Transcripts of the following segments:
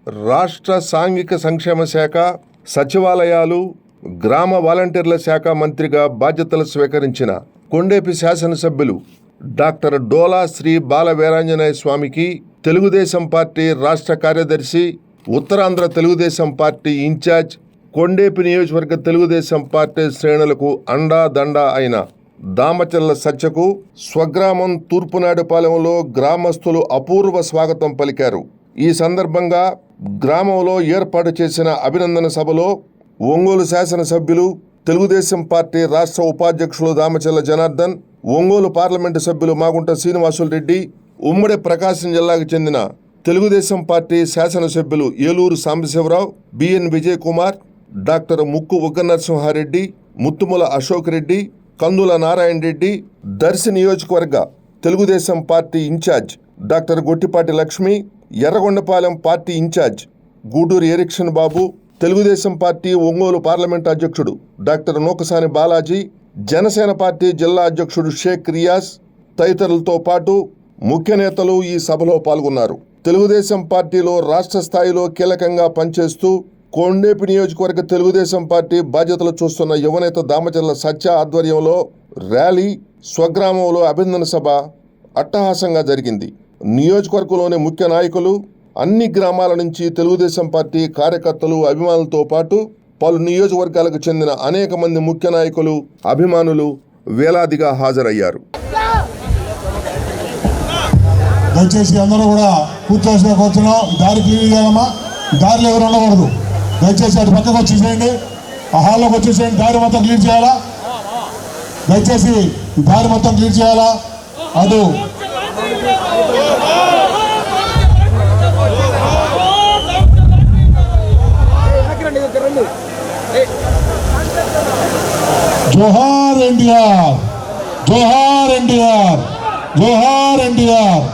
రాష్ట్ర సాంఘిక సంక్షేమ శాఖ, సచివాలయాలు, గ్రామ వాలంటీర్ల శాఖ మంత్రిగా బాధ్యతలు స్వీకరించిన కొండేపి శాసనసభ్యులు డాక్టర్ డోలా శ్రీ బాల వీరాంజనేయ స్వామికి తెలుగుదేశం పార్టీ రాష్ట్ర కార్యదర్శి, ఉత్తరాంధ్ర తెలుగుదేశం పార్టీ ఇన్ఛార్జ్, కొండేపి నియోజకవర్గ తెలుగుదేశం పార్టీ శ్రేణులకు అండాదండా అయిన దామచర్ల సత్యకు స్వగ్రామం తూర్పునాడుపాలెంలో గ్రామస్తులు అపూర్వ స్వాగతం పలికారు. ఈ సందర్భంగా గ్రామంలో ఏర్పాటు చేసిన అభినందన సభలో ఒంగోలు శాసనసభ్యులు, తెలుగుదేశం పార్టీ రాష్ట్ర ఉపాధ్యక్షులు దామచర్ల జనార్దన్, ఒంగోలు పార్లమెంటు సభ్యులు మాగుంట శ్రీనివాసులు రెడ్డి, ఉమ్మడి ప్రకాశం జిల్లాకు చెందిన తెలుగుదేశం పార్టీ శాసనసభ్యులు ఏలూరు సాంబశివరావు, బిఎన్ విజయ్ కుమార్, డాక్టర్ ముక్కు ఉగ్గనరసింహారెడ్డి, ముత్తుముల అశోక్ రెడ్డి, కందుల నారాయణ రెడ్డి, దర్శి నియోజకవర్గ Telugu Desam party in charge doctor Gottipati Lakshmi, Yerragondapalem party in charge Guduru Erixion Babu, Telugu Desam party Ongole parliament అధ్యక్షుడు డాక్టర్ నూకసాని బాలాజీ, జనసేన పార్టీ జిల్లా అధ్యక్షుడు షేక్ రియాజ్ తదితరులతో పాటు ముఖ్య నేతలు ఈ సభలో పాల్గొన్నారు. తెలుగుదేశం పార్టీలో రాష్ట్ర స్థాయిలో కీలకంగా పనిచేస్తూ కొండేపి నియోజకవర్గ తెలుగుదేశం పార్టీ బాధ్యతలు చూస్తున్న యువనేత దామచర్ల సత్య ఆధ్వర్యంలో ర్యాలీ, స్వగ్రామంలో అభినందన సభ అట్టహాసంగా జరిగింది. నియోజకవర్గంలోని ముఖ్య నాయకులు, అన్ని గ్రామాల నుంచి తెలుగుదేశం పార్టీ కార్యకర్తలు, అభిమానులతో పాటు పలు నియోజకవర్గాలకు చెందిన అనేక మంది ముఖ్య నాయకులు, అభిమానులు వేలాదిగా హాజరయ్యారు. దయచేసి అందరూ కూడా కూర్చోవలసిన కూర్చున్నాం. దారి క్లీన్ చేయాలమ్మా, దారిలో ఎవరు ఉండకూడదు. దయచేసి అటు పక్కకు వచ్చేసేయండి, ఆ హాల్లోకి వచ్చేసేయండి. దారి మొత్తం క్లీన్ చేయాలా, దయచేసి దారి మొత్తం క్లీన్ చేయాలా. అటు జోహార్ ఎన్టీఆర్, జోహార్ ఎన్టీఆర్, జోహార్ ఎన్టీఆర్,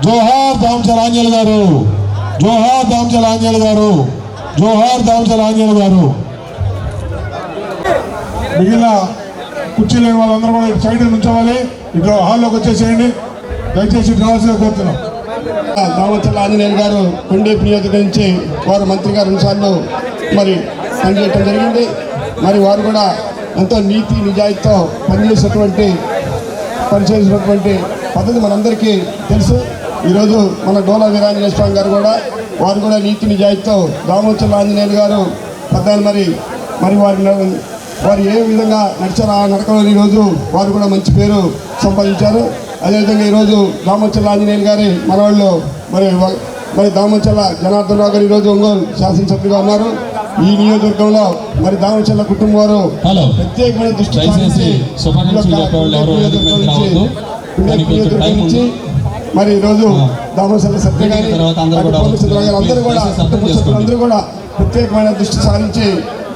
జోహార్ దామచర్ల ఆంజనేయులు గారు, జోహార్ దామచర్ల ఆంజనేయులు గారు, జోహార్ దామచర్ల ఆంజనేయులు గారు. మిగిలిన కుర్చీ లేని వాళ్ళందరూ కూడా ఇటు సైడ్ నుంచోవాలి. ఇటు హాల్లోకి వచ్చేసేయండి. దయచేసి ఇటు రావాల్సిందిగా కోరుతున్నాం. దామచర్ల ఆంజనేయులు గారు కొండేపి నియోజకవర్గం నుంచి వారు మంత్రిగా 2 సార్లు మరి పనిచేయటం జరిగింది. మరి వారు కూడా ఎంతో నీతి నిజాయితీతో పనిచేసినటువంటి పద్ధతి మనందరికీ తెలుసు. ఈరోజు మన డోలా వీరాంజనేయ స్వామి గారు కూడా వారు కూడా నీతి నిజాయితీతో దామచర్ల ఆంజనేయులు గారు పెద్దాలు మరి వారు ఏ విధంగా నడిచారో ఆ నడకలో ఈరోజు వారు కూడా మంచి పేరు సంపాదించారు. అదేవిధంగా ఈరోజు దామచర్ల ఆంజనేయులు గారి మనవాళ్ళు మరి దామచర్ల జనార్దన్ రావు గారు ఈరోజు ఒంగోలు శాసనసభ్యులుగా ఉన్నారు. ఈ నియోజకవర్గంలో మరి దామచర్ల కుటుంబం వారు ప్రత్యేకమైన దృష్టి మరి ఈరోజు దామచర్ల సత్య గారి అందరూ కూడా ప్రత్యేకమైన దృష్టి సారించి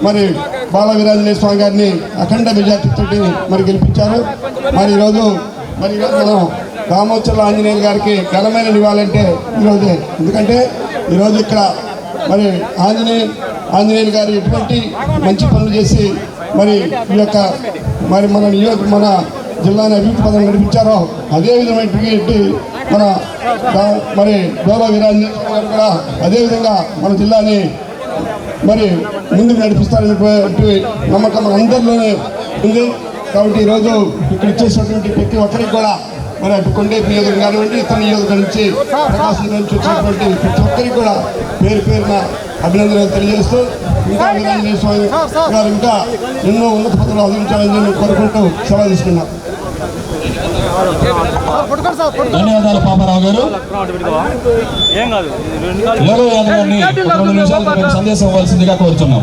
మరి బాల వీరాంజనేయ స్వామి గారిని అఖండ మెజార్టీతో మరి గెలిపించారు. మరి ఈరోజు మనం దామచర్ల ఆంజనేయులు గారికి ఘనమైన నివాళంటే ఈరోజే. ఎందుకంటే ఈరోజు ఇక్కడ మరి ఆంజనేయులు గారు ఎటువంటి మంచి పనులు చేసి మరి ఈ యొక్క మరి మన జిల్లాని అభివృద్ధి పదం నడిపించారో అదే విధమైనటువంటి మరి డోలా వీరాంజనేయ గారు కూడా అదేవిధంగా మన జిల్లాని మరి ముందుకు నడిపిస్తారనేటువంటి నమ్మకం మన అందరిలోనే ఉంది. కాబట్టి ఈరోజు ఇక్కడ ఇచ్చేసినటువంటి ప్రతి ఒక్కరికి కూడా మరి అటు కొండేపి నియోజకవర్గం కానివ్వండి, ఇతర నియోజకవర్గం నుంచి ప్రకాశం నుంచి వచ్చినటువంటి ప్రతి ఒక్కరికి కూడా పేరున అభినందనలు తెలియజేస్తూ ఇంకా వీరాంజనేయ స్వామి గారు ఇంకా ఎన్నో ఉన్నత పదవులు అందించాలని కోరుకుంటూ సెలవు తీసుకున్నాం. ధన్యవాదాలు పాపారావు గారు. సందేశం ఇవ్వాల్సిందిగా కోరుతున్నాం.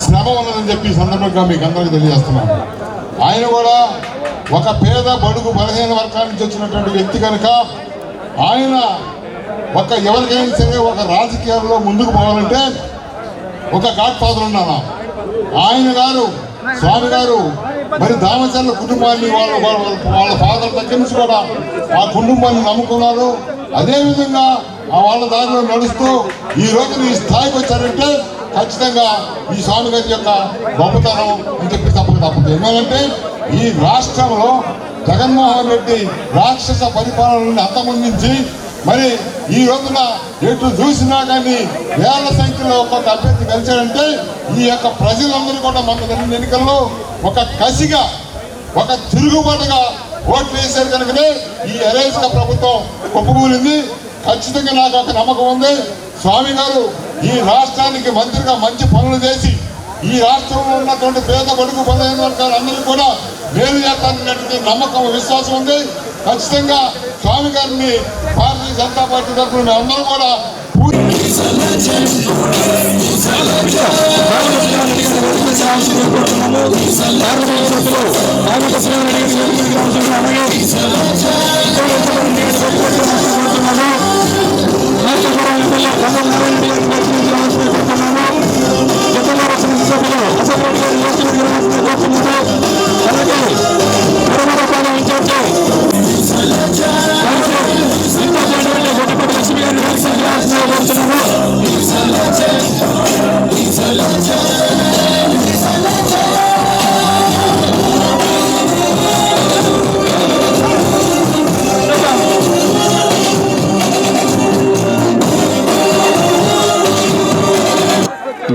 శ్రమ ఉన్నదని చెప్పి సందర్భంగా మీకు అందరికీ తెలియజేస్తున్నాను. ఆయన కూడా ఒక పేద బడుగు బలహీన వర్గాల నుంచి వచ్చినటువంటి వ్యక్తి కనుక ఆయన ఎవరికైనా సరే ఒక రాజకీయాల్లో ముందుకు పోవాలంటే ఒక గాడ్ ఫాదర్ ఉన్నాను. ఆయన గారు స్వామి గారు మరి దామచర్ల కుటుంబాన్ని వాళ్ళ ఫాదర్ దగ్గర నుంచి కూడా ఆ కుటుంబాన్ని నమ్ముకున్నారు. అదేవిధంగా వాళ్ళ దారిలో నడుస్తూ ఈ రోజు ఈ స్థాయికి వచ్చారంటే ఖచ్చితంగా ఈ స్వామి గారి యొక్క గొప్పతనం అని చెప్పి తప్పదు. ఎందుకంటే ఈ రాష్ట్రంలో జగన్మోహన్ రెడ్డి రాక్షస పరిపాలనని అంతమొందించి మరి ఈ రోజున ఎటు చూసినా కానీ వేల సంఖ్యలో ఒక్కొక్క అభ్యర్థి కలిశారంటే ఈ యొక్క ప్రజలందరూ కూడా మన జరిగిన ఎన్నికల్లో ఒక కసిగా ఒక తిరుగుబాటుగా ఓట్లు వేశారు కనుకనే ఈ అరేంజ్గా ప్రభుత్వం ఒప్పుకూలింది. ఖచ్చితంగా నాకు ఒక నమ్మకం ఉంది, స్వామి గారు ఈ రాష్ట్రానికి మంత్రిగా మంచి పనులు చేసి ఈ రాష్ట్రంలో ఉన్నటువంటి పేద బడుగు బలహీన వర్గాలందరూ కూడా మేలు చేస్తానన్నటువంటి నమ్మకం విశ్వాసం ఉంది. ఖచ్చితంగా స్వామి గారిని భారతీయ జనతా పార్టీ తరఫున మేమందరం కూడా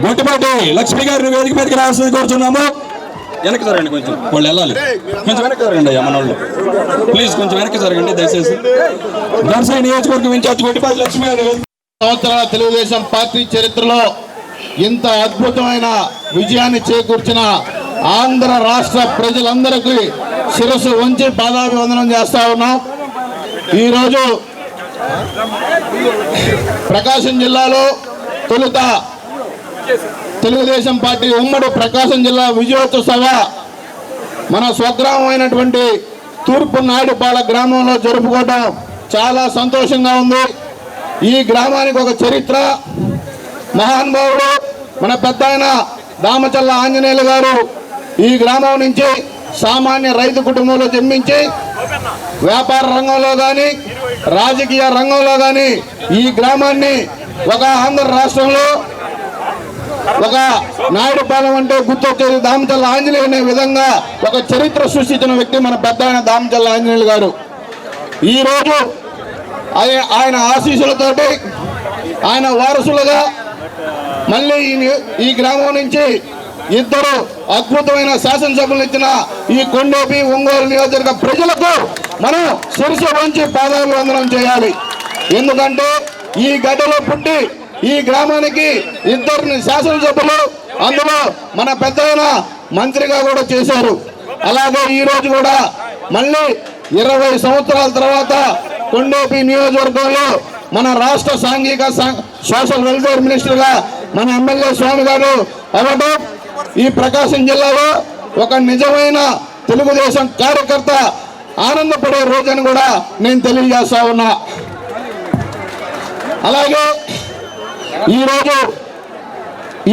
గొట్టిపాటి లక్ష్మి గారిని వేదిక మీదకి రావాల్సింది కోరుతున్నాము. వెనక్కి జరగండి, కొంచెం వాళ్ళు వెళ్ళాలి, కొంచెం వెనక్కి జరగండి అయ్యా, మన వాళ్ళు ప్లీజ్ కొంచెం వెనక్కి జరగండి దయచేసి. దర్శన నియోజకవర్గం ఇన్ఛార్జ్ గొట్టిపాటి లక్ష్మి గారు. సంవత్సరాల తెలుగుదేశం పార్టీ చరిత్రలో ఇంత అద్భుతమైన విజయాన్ని చేకూర్చిన ఆంధ్ర రాష్ట్ర ప్రజలందరికీ శిరస్సు వంచి పాదాభివందనం చేస్తా ఉన్నాం. ఈరోజు ప్రకాశం జిల్లాలో తొలుత తెలుగుదేశం పార్టీ ఉమ్మడి ప్రకాశం జిల్లా విజయోత్సవ సభ మన స్వగ్రామమైనటువంటి తూర్పు నాయుడుపాల గ్రామంలో జరుపుకోవడం చాలా సంతోషంగా ఉంది. ఈ గ్రామానికి ఒక చరిత్ర, మహానుభావుడు మన పెద్ద ఆయన దామచల్ల ఆంజనేయులు గారు ఈ గ్రామం నుంచి సామాన్య రైతు కుటుంబంలో జన్మించి వ్యాపార రంగంలో కానీ రాజకీయ రంగంలో కానీ ఈ గ్రామాన్ని ఒక ఆంధ్ర రాష్ట్రంలో ఒక నాయుడుపాలెం అంటే గుర్తొచ్చేది దామచల్ల ఆంజనేయులు అనే విధంగా ఒక చరిత్ర సృష్టించిన వ్యక్తి మన పెద్ద ఆయన దామచల్ల ఆంజనేయులు గారు. ఈరోజు ఆయన ఆశీస్సులతోటి ఆయన వారసులుగా మళ్ళీ ఈ గ్రామం నుంచి ఇద్దరు అద్భుతమైన శాసనసభలు ఇచ్చిన ఈ కొండోపి ఒంగోలు నియోజకవర్గ ప్రజలకు మనం శిరస్సు వంచి పాదాభివందనం చేయాలి. ఎందుకంటే ఈ గడ్డలో పుట్టి ఈ గ్రామానికి ఇద్దరిని శాసనసభలు, అందులో మన పెద్దయిన మంత్రిగా కూడా చేశారు. అలాగే ఈ రోజు కూడా మళ్ళీ 20 సంవత్సరాల తర్వాత కొండోపి నియోజకవర్గంలో మన రాష్ట్ర సాంఘిక సోషల్ వెల్ఫేర్ మినిస్టర్గా మన ఎమ్మెల్యే స్వామి గారు అవ్వడం ఈ ప్రకాశం జిల్లాలో ఒక నిజమైన తెలుగుదేశం కార్యకర్త ఆనందపడే రోజని కూడా నేను తెలియజేస్తా ఉన్నా. అలాగే ఈరోజు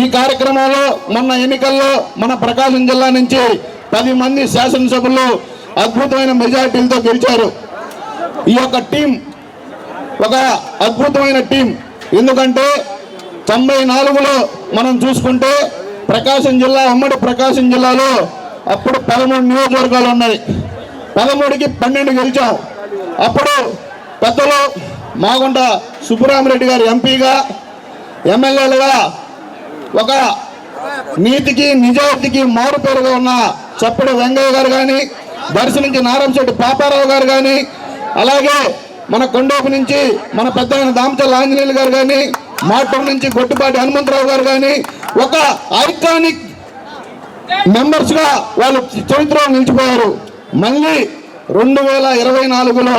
ఈ కార్యక్రమంలో మొన్న ఎన్నికల్లో మన ప్రకాశం జిల్లా నుంచి 10 మంది శాసనసభ్యులు అద్భుతమైన మెజారిటీలతో గెలిచారు. ఈ యొక్క టీం ఒక అద్భుతమైన టీం. ఎందుకంటే 94లో మనం చూసుకుంటే ప్రకాశం జిల్లా ఉమ్మడి ప్రకాశం జిల్లాలో అప్పుడు 13 నియోజకవర్గాలు ఉన్నాయి. 13కి 12 గెలిచాం. అప్పుడు పెద్దలు మాగుంట సుబ్బరామిరెడ్డి గారు ఎంపీగా, ఎమ్మెల్యేలుగా ఒక నీతికి నిజాయితీకి మారుపేరుగా ఉన్న చప్పడి వెంగయ్య గారు కానీ, దర్శి నుంచి నారంశెట్టి పాపారావు గారు కానీ, అలాగే మన కొండోపు నుంచి మన పెద్ద దామచల్ల ఆంజనేయులు గారు కానీ, మాటూరు నుంచి గొట్టిపాటి హనుమంతరావు గారు కానీ ఒక ఐకానిక్ మెంబర్స్గా వాళ్ళు చరిత్రలో నిలిచిపోయారు. మళ్ళీ 2024లో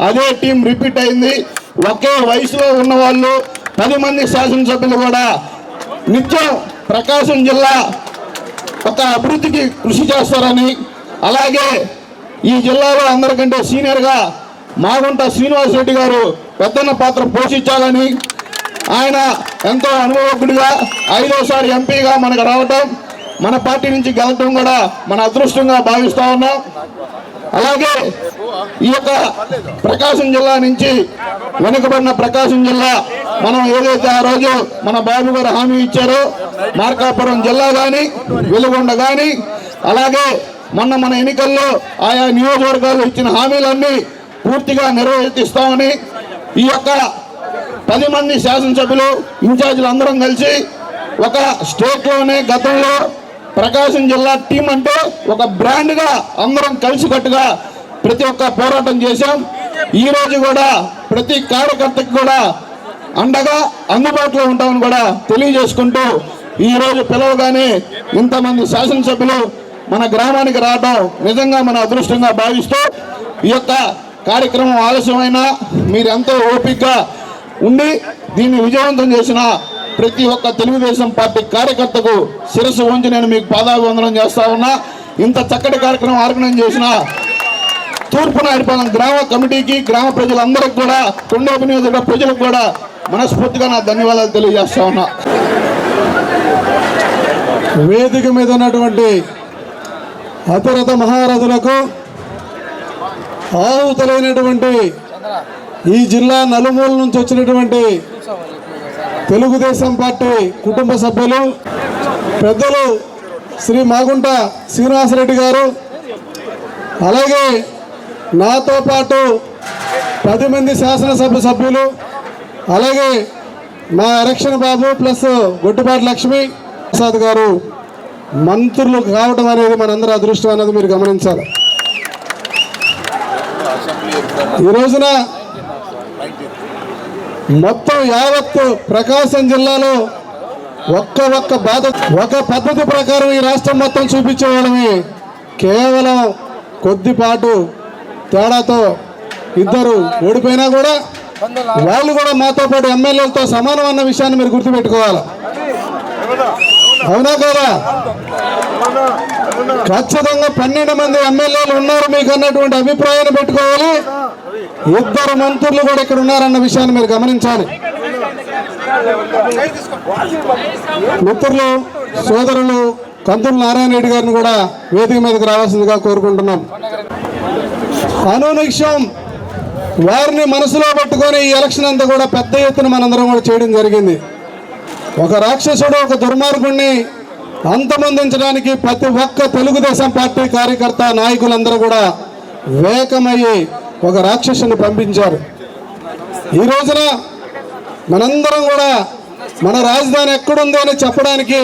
అదే టీం రిపీట్ అయింది. ఒకే వయసులో ఉన్న వాళ్ళు 10 మంది శాసనసభ్యులు కూడా నిత్యం ప్రకాశం జిల్లా ఒక అభివృద్ధికి కృషి చేస్తారని, అలాగే ఈ జిల్లాలో అందరికంటే సీనియర్గా మాగుంట శ్రీనివాసరెడ్డి గారు పెద్దన్న పాత్ర పోషించాలని, ఆయన ఎంతో అనుభవజ్ఞుడిగా 5వసారి ఎంపీగా మనకు రావటం, మన పార్టీ నుంచి గెలవటం కూడా మన అదృష్టంగా భావిస్తా ఉన్నాం. అలాగే ఈ యొక్క ప్రకాశం జిల్లా నుంచి వెనుకబడిన ప్రకాశం జిల్లా మనం ఏదైతే ఆ రోజు మన బాబు గారు హామీ ఇచ్చారో మార్కాపురం జిల్లా కానీ, వెలుగొండ కానీ, అలాగే మొన్న మన ఎన్నికల్లో ఆయా నియోజకవర్గాలు ఇచ్చిన హామీలన్నీ పూర్తిగా నిర్వహిస్తామని ఈ యొక్క 10 మంది శాసనసభ్యులు ఇన్ఛార్జీలు అందరం కలిసి ఒక స్టేట్లోనే గతంలో ప్రకాశం జిల్లా టీం అంటే ఒక బ్రాండ్గా అందరం కలిసికట్టుగా ప్రతి ఒక్క పోరాటం చేశాం. ఈరోజు కూడా ప్రతి కార్యకర్తకి కూడా అండగా అందుబాటులో ఉంటామని కూడా తెలియజేసుకుంటూ ఈరోజు పిలవగానే ఇంతమంది శాసనసభ్యులు మన గ్రామానికి రావడం నిజంగా మన అదృష్టంగా భావిస్తూ ఈ యొక్క కార్యక్రమం ఆలస్యమైనా మీరు ఎంతో ఓపికగా ఉండి దీన్ని విజయవంతం చేసిన ప్రతి ఒక్క తెలుగుదేశం పార్టీ కార్యకర్తకు శిరస్సు ఉంచి నేను మీకు పాదాభివందనం చేస్తా ఉన్నా. ఇంత చక్కటి కార్యక్రమం ఆర్గనైజ్ చేసిన తూర్పు నాయుడుపాలెం గ్రామ కమిటీకి, గ్రామ ప్రజలందరికీ కూడా, కొండేపు నియోజకవర్గ ప్రజలకు కూడా మనస్ఫూర్తిగా నా ధన్యవాదాలు తెలియజేస్తా ఉన్నా. వేదిక మీద ఉన్నటువంటి అతిరథ మహారథులకు, ఆహుతులైనటువంటి ఈ జిల్లా నలుమూల నుంచి వచ్చినటువంటి తెలుగుదేశం పార్టీ కుటుంబ సభ్యులు, పెద్దలు శ్రీ మాగుంట శ్రీనివాసరెడ్డి గారు, అలాగే నాతో పాటు 10 మంది శాసనసభ సభ్యులు, అలాగే మా ఎలక్షన్ బాబు ప్లస్ గొడ్డుపాటి లక్ష్మి ప్రసాద్ గారు మంత్రులు కావడం అనేది మనందరూ అదృష్టం అనేది మీరు గమనించాలి. ఈ రోజున మొత్తం యావత్తు ప్రకాశం జిల్లాలో ఒక పద్ధతి ప్రకారం ఈ రాష్ట్రం మొత్తం చూపించేవాళ్ళమే. కేవలం కొద్దిపాటు తేడాతో ఇద్దరు ఓడిపోయినా కూడా వాళ్ళు కూడా మాతో పాటు ఎమ్మెల్యేలతో సమానం అన్న విషయాన్ని మీరు గుర్తుపెట్టుకోవాలి. అవునా కదా? ఖచ్చితంగా 12 మంది ఎమ్మెల్యేలు ఉన్నారు మీకు అన్నటువంటి అభిప్రాయాన్ని పెట్టుకోవాలి. 2 మంత్రులు కూడా ఇక్కడ ఉన్నారన్న విషయాన్ని మీరు గమనించాలి. మిత్రులు, సోదరులు కందుల నారాయణ రెడ్డి గారిని కూడా వేదిక మీదకి రావాల్సిందిగా కోరుకుంటున్నాం. అనునిక్షం వారిని మనసులో పట్టుకొని ఈ ఎలక్షన్ అంతా కూడా పెద్ద ఎత్తున మనందరం కూడా చేయడం జరిగింది. ఒక రాక్షసుడు, ఒక దుర్మార్గుడిని అంతమొందించడానికి ప్రతి ఒక్క తెలుగుదేశం పార్టీ కార్యకర్త, నాయకులందరూ కూడా వేకమయ్యి ఒక రాక్షసుని పంపించారు. ఈ రోజున మనందరం కూడా మన రాజధాని ఎక్కడుంది అని చెప్పడానికి,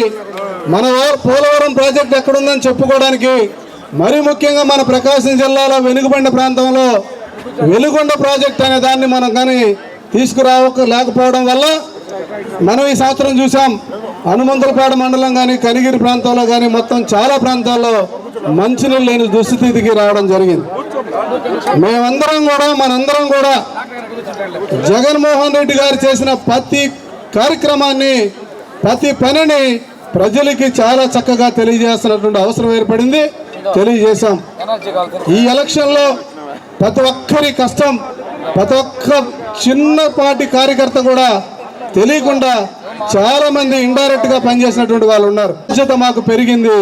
మన పోలవరం ప్రాజెక్ట్ ఎక్కడుందని చెప్పుకోవడానికి, మరీ ముఖ్యంగా మన ప్రకాశం జిల్లాలో వెనుకబడిన ప్రాంతంలో వెలుగొండ ప్రాజెక్ట్ అనే దాన్ని మనం కానీ తీసుకురాలేకపోవడం వల్ల మనం ఈ సంవత్సరం చూసాం హనుమంతులపాడ మండలం కానీ, కనిగిరి ప్రాంతంలో కానీ మొత్తం చాలా ప్రాంతాల్లో మంచినీళ్ళు లేని దుస్థితికి రావడం జరిగింది. మనందరం కూడా జగన్మోహన్ రెడ్డి గారు చేసిన ప్రతి కార్యక్రమాన్ని, ప్రతి పనిని ప్రజలకి చాలా చక్కగా తెలియజేస్తున్నటువంటి అవసరం ఏర్పడింది. తెలియజేశాం. ఈ ఎలక్షన్లో ప్రతి ఒక్కరి కష్టం, ప్రతి ఒక్క చిన్నపాటి కార్యకర్త కూడా తెలియకుండా చాలా మంది ఇండైరెక్ట్ గా పనిచేసినటువంటి వాళ్ళు ఉన్నారు. బాధ్యత మాకు పెరిగింది.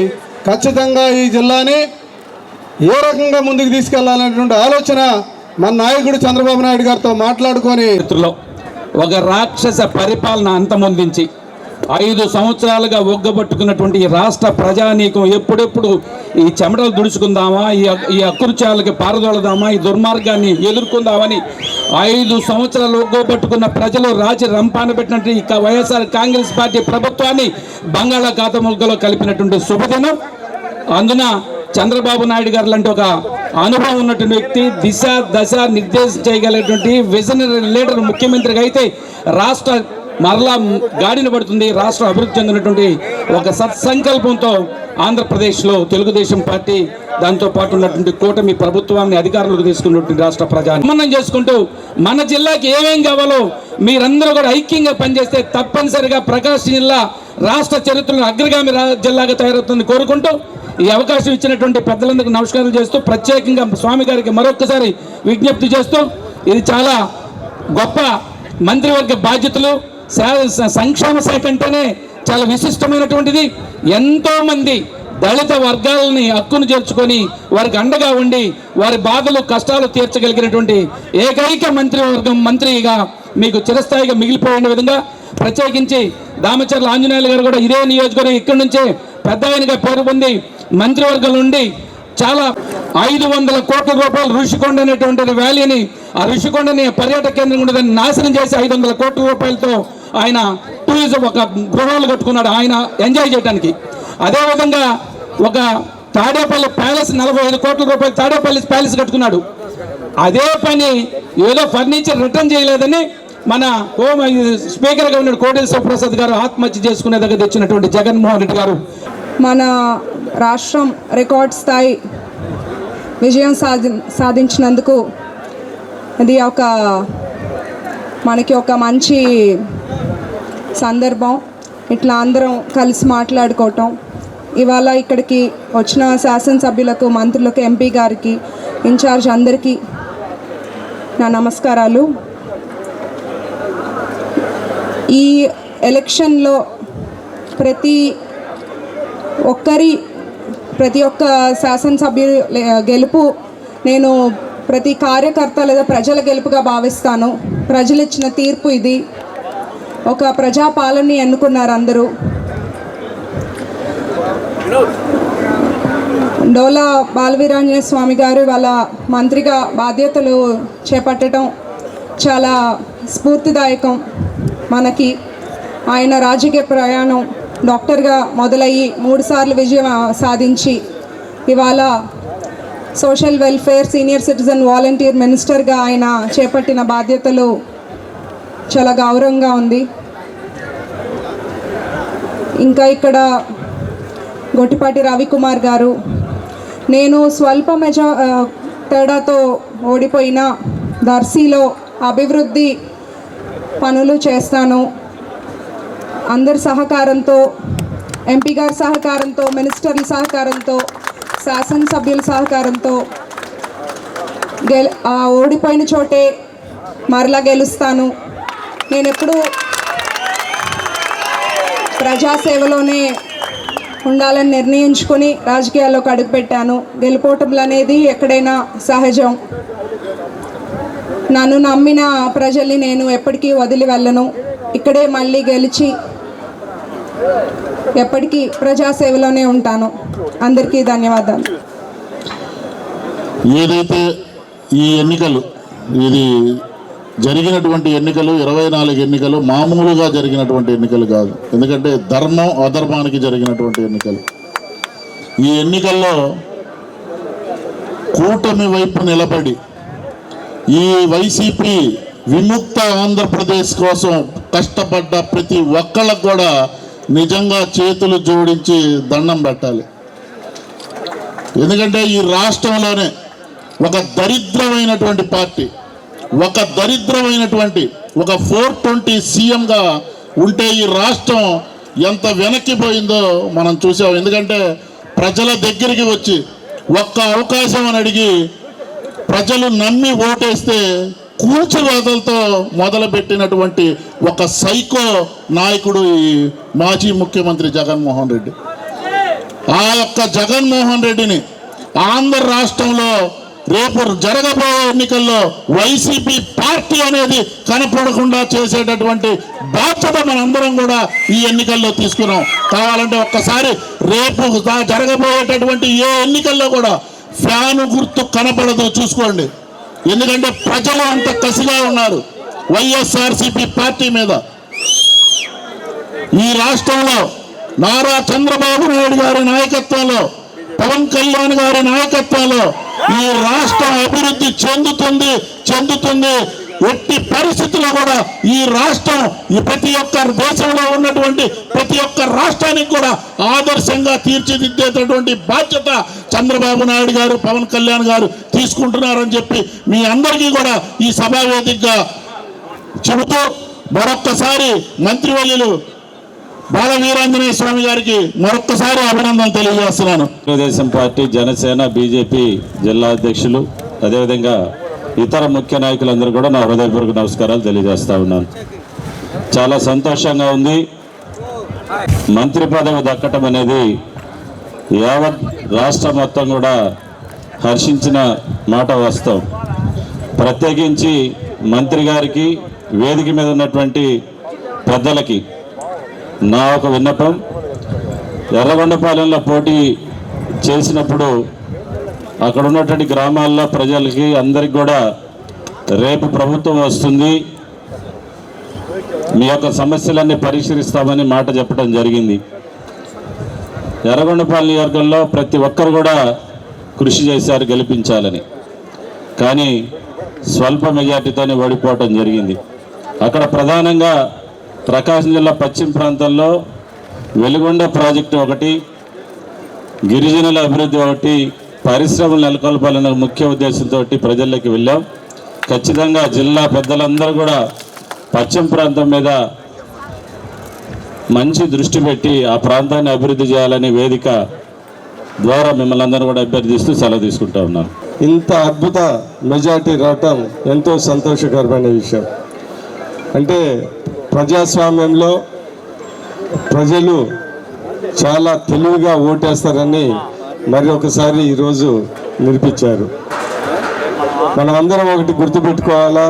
ఖచ్చితంగా ఈ జిల్లాని ఏ రకంగా ముందుకు తీసుకెళ్లాలనేటువంటి ఆలోచన మన నాయకుడు చంద్రబాబు నాయుడు గారితో మాట్లాడుకొని ఒక రాక్షస పరిపాలన అంతమొందించి 5 సంవత్సరాలుగా ఒగ్గబట్టుకున్నటువంటి ఈ రాష్ట్ర ప్రజానీకం ఎప్పుడెప్పుడు ఈ చెమటలు దుడుచుకుందామా, ఈ అకృత్యాలకి పారదోలదామా, ఈ దుర్మార్గాన్ని ఎదుర్కొందామని 5 సంవత్సరాలు ఒగ్గబట్టుకున్న ప్రజలు రాజీ రంపాన పెట్టినట్టు ఈ వైఎస్ఆర్ కాంగ్రెస్ పార్టీ ప్రభుత్వాన్ని బంగాళాఖాతంలో కలిపినటువంటి శుభదినం. అందున చంద్రబాబు నాయుడు గారు లాంటి ఒక అనుభవం ఉన్నటువంటి వ్యక్తి, దశ నిర్దేశం చేయగలిగినటువంటి విజనరీ లీడర్ ముఖ్యమంత్రిగా అయితే రాష్ట్ర మరలా గాడిన పడుతుంది. రాష్ట్రం అభివృద్ధి చెందినటువంటి ఒక సత్సంకల్పంతో ఆంధ్రప్రదేశ్లో తెలుగుదేశం పార్టీ, దాంతో పాటు ఉన్నటువంటి కూటమి ప్రభుత్వాన్ని అధికారంలోకి తీసుకున్నటువంటి రాష్ట్ర ప్రజాన్ని సమన్వయం చేసుకుంటూ మన జిల్లాకి ఏమేం కావాలో మీరందరూ కూడా ఐక్యంగా పనిచేస్తే తప్పనిసరిగా ప్రకాశం జిల్లా రాష్ట్ర చరిత్రలో అగ్రగామి జిల్లాగా తయారవుతుందని కోరుకుంటూ ఈ అవకాశం ఇచ్చినటువంటి పెద్దలందరికీ నమస్కారాలు చేస్తూ, ప్రత్యేకంగా స్వామి గారికి మరొకసారి విజ్ఞప్తి చేస్తూ, ఇది చాలా గొప్ప మంత్రివర్గ బాధ్యతలు. సంక్షేమ శాఖ అంటేనే చాలా విశిష్టమైనటువంటిది. ఎంతోమంది దళిత వర్గాలని హక్కును చేర్చుకొని వారికి అండగా ఉండి వారి బాధలు కష్టాలు తీర్చగలిగినటువంటి ఏకైక మంత్రిగా మీకు చిరస్థాయిగా మిగిలిపోయే విధంగా ప్రత్యేకించి దామచర్ల ఆంజనేయులు గారు కూడా ఇదే నియోజకవర్గం ఇక్కడి నుంచే పెద్ద ఆయనగా పేరు పొంది మంత్రివర్గం నుండి చాలా 500 కోట్ల రూపాయలు ఋషికొండ అనేటువంటి వ్యాలీని, ఆ ఋషికొండని పర్యాటక కేంద్రం ఉండదని నాశనం చేసి 500 కోట్ల రూపాయలతో ఆయన టూరిజం ఒక గృహాలు కట్టుకున్నాడు ఆయన ఎంజాయ్ చేయడానికి. అదేవిధంగా ఒక తాడేపల్లి ప్యాలెస్ 45 కోట్ల రూపాయలు తాడేపల్లి ప్యాలెస్ కట్టుకున్నాడు. అదే పని ఏదో ఫర్నిచర్ రిటర్న్ చేయలేదని మన హోమ్ స్పీకర్గా ఉన్న కోటేశ్వర ప్రసాద్ గారు ఆత్మహత్య చేసుకునే దగ్గర తెచ్చినటువంటి జగన్మోహన్ రెడ్డి గారు మన రాష్ట్రం రికార్డ్ స్థాయి విజయం సాధించినందుకు ఇది మనకి ఒక మంచి సందర్భం. ఇట్లా అందరం కలిసి మాట్లాడుకోవటం. ఇవాళ ఇక్కడికి వచ్చిన శాసనసభ్యులకు, మంత్రులకు, ఎంపీ గారికి, ఇన్ఛార్జ్ అందరికీ నా నమస్కారాలు. ఈ ఎలక్షన్లో ప్రతి ఒక్క శాసనసభ్యులు గెలుపు నేను ప్రతి కార్యకర్త లేదా ప్రజల గెలుపుగా భావిస్తాను. ప్రజలు ఇచ్చిన తీర్పు ఇది. ఒక ప్రజాపాలనని ఎన్నుకున్నారు అందరూ. డోలా బాలవీరాంజనేయ స్వామి గారు వాళ్ళ మంత్రిగా బాధ్యతలు చేపట్టడం చాలా స్ఫూర్తిదాయకం మనకి. ఆయన రాజకీయ ప్రయాణం డాక్టర్గా మొదలయ్యి 3 సార్లు విజయం సాధించి ఇవాళ social welfare, senior citizen volunteer మినిస్టర్గా ఆయన చేపట్టిన బాధ్యతలు చాలా గౌరవంగా ఉంది. ఇంకా ఇక్కడ గొట్టిపాటి రవికుమార్ గారు, నేను స్వల్ప తేడాతో ఓడిపోయిన దర్శిలో అభివృద్ధి పనులు చేస్తాను. అందరి సహకారంతో, ఎంపీ గారి సహకారంతో, మినిస్టర్ల సహకారంతో, శాసనసభ్యుల సహకారంతో ఓడిపోయిన చోటే మరలా గెలుస్తాను. నేను ఎప్పుడూ ప్రజాసేవలోనే ఉండాలని నిర్ణయించుకొని రాజకీయాల్లోకి అడుగుపెట్టాను. గెలుపోవటంలు అనేది ఎక్కడైనా సహజం. నన్ను నమ్మిన ప్రజల్ని నేను ఎప్పటికీ వదిలి వెళ్ళను. ఇక్కడే మళ్ళీ గెలిచి ఎప్పటికీ ప్రజాసేవలోనే ఉంటాను. అందరికీ ధన్యవాదాలు. ఏదైతే ఈ ఎన్నికలు, ఇది జరిగినటువంటి ఎన్నికలు 24 ఎన్నికలు మామూలుగా జరిగినటువంటి ఎన్నికలు కాదు. ఎందుకంటే ధర్మం అధర్మానికి జరిగినటువంటి ఎన్నికలు. ఈ ఎన్నికల్లో కూటమి వైపు నిలబడి ఈ వైసీపీ విముక్త ఆంధ్రప్రదేశ్ కోసం కష్టపడ్డ ప్రతి ఒక్కళ్ళకు కూడా నిజంగా చేతులు జోడించి దండం పెట్టాలి. ఎందుకంటే ఈ రాష్ట్రంలోనే ఒక దరిద్రమైనటువంటి పార్టీ, ఒక 420 సీఎంగా ఉంటే ఈ రాష్ట్రం ఎంత వెనక్కిపోయిందో మనం చూసాం. ఎందుకంటే ప్రజల దగ్గరికి వచ్చి ఒక్క అవకాశం అని అడిగి ప్రజలు నమ్మి ఓటేస్తే కూల్చివేతలతో మొదలుపెట్టినటువంటి ఒక సైకో నాయకుడు ఈ మాజీ ముఖ్యమంత్రి జగన్మోహన్ రెడ్డి. ఆ యొక్క జగన్మోహన్ రెడ్డిని ఆంధ్ర రాష్ట్రంలో రేపు జరగబోయే ఎన్నికల్లో వైసీపీ పార్టీ అనేది కనపడకుండా చేసేటటువంటి బాధ్యత మనందరం కూడా ఈ ఎన్నికల్లో తీసుకున్నాం. కావాలంటే ఒక్కసారి రేపు జరగబోయేటటువంటి ఏ ఎన్నికల్లో కూడా ఫ్యాను గుర్తు కనపడదు చూసుకోండి. ఎందుకంటే ప్రజలు అంత కసిగా ఉన్నారు వైఎస్ఆర్సీపీ పార్టీ మీద. ఈ రాష్ట్రంలో నారా చంద్రబాబు నాయుడు గారి నాయకత్వంలో, పవన్ కళ్యాణ్ గారి నాయకత్వంలో ఈ రాష్ట్రం అభివృద్ధి చెందుతుంది. ఎట్టి పరిస్థితుల్లో కూడా ఈ రాష్ట్రం ప్రతి ఒక్క దేశంలో ఉన్నటువంటి ప్రతి ఒక్క రాష్ట్రానికి కూడా ఆదర్శంగా తీర్చిదిద్దేటటువంటి బాధ్యత చంద్రబాబు నాయుడు గారు, పవన్ కళ్యాణ్ గారు తీసుకుంటున్నారని చెప్పి మీ అందరికీ కూడా ఈ సభా వేదికగా చెబుతూ మరొక్కసారి మంత్రివర్యులు బాలవీరాంజనేయ స్వామి గారికి మరొక్కసారి అభినందనలు తెలియజేస్తున్నాను. తెలుగుదేశం పార్టీ, జనసేన, బీజేపీ జిల్లా అధ్యక్షులు, అదేవిధంగా ఇతర ముఖ్య నాయకులందరూ కూడా నా హృదయపూర్వక నమస్కారాలు తెలియజేస్తా ఉన్నాను. చాలా సంతోషంగా ఉంది. మంత్రి పదవి దక్కటం అనేది యావత్ రాష్ట్రం మొత్తం కూడా హర్షించిన మాట వాస్తవం. ప్రత్యేకించి మంత్రి గారికి, వేదిక మీద ఉన్నటువంటి పెద్దలకి నా ఒక విన్నపం, ఎర్రగొండపాలెంలో పోటీ చేసినప్పుడు అక్కడ ఉన్నటువంటి గ్రామాల్లో ప్రజలకి అందరికి కూడా రేపు ప్రభుత్వం వస్తుంది, మీ యొక్క సమస్యలన్నీ పరిష్కరిస్తామని మాట చెప్పడం జరిగింది. ఎర్రగొండపాలెం నియోజకవర్గంలో ప్రతి ఒక్కరు కూడా కృషి చేశారు గెలిపించాలని, కానీ స్వల్ప మెజార్టీతోనే ఓడిపోవటం జరిగింది. అక్కడ ప్రధానంగా ప్రకాశం జిల్లా పశ్చిమ ప్రాంతంలో వెలుగొండ ప్రాజెక్టు ఒకటి, గిరిజనుల అభివృద్ధి ఒకటి, పరిశ్రమలు నెలకొల్పాలన్న ముఖ్య ఉద్దేశంతో ప్రజల్లోకి వెళ్ళాం. ఖచ్చితంగా జిల్లా పెద్దలందరూ కూడా పశ్చిమ ప్రాంతం మీద మంచి దృష్టి పెట్టి ఆ ప్రాంతాన్ని అభివృద్ధి చేయాలనే వేదిక ద్వారా మిమ్మల్ని అందరూ కూడా అభ్యర్థిస్తూ సెలవు తీసుకుంటా ఉన్నాను. ఇంత అద్భుత మెజార్టీ రావటం ఎంతో సంతోషకరమైన విషయం. అంటే ప్రజాస్వామ్యంలో ప్రజలు చాలా తెలివిగా ఓటేస్తారని మరి ఒకసారి ఈరోజు నిరూపించారు. మనం అందరం ఒకటి గుర్తుపెట్టుకోవాలా,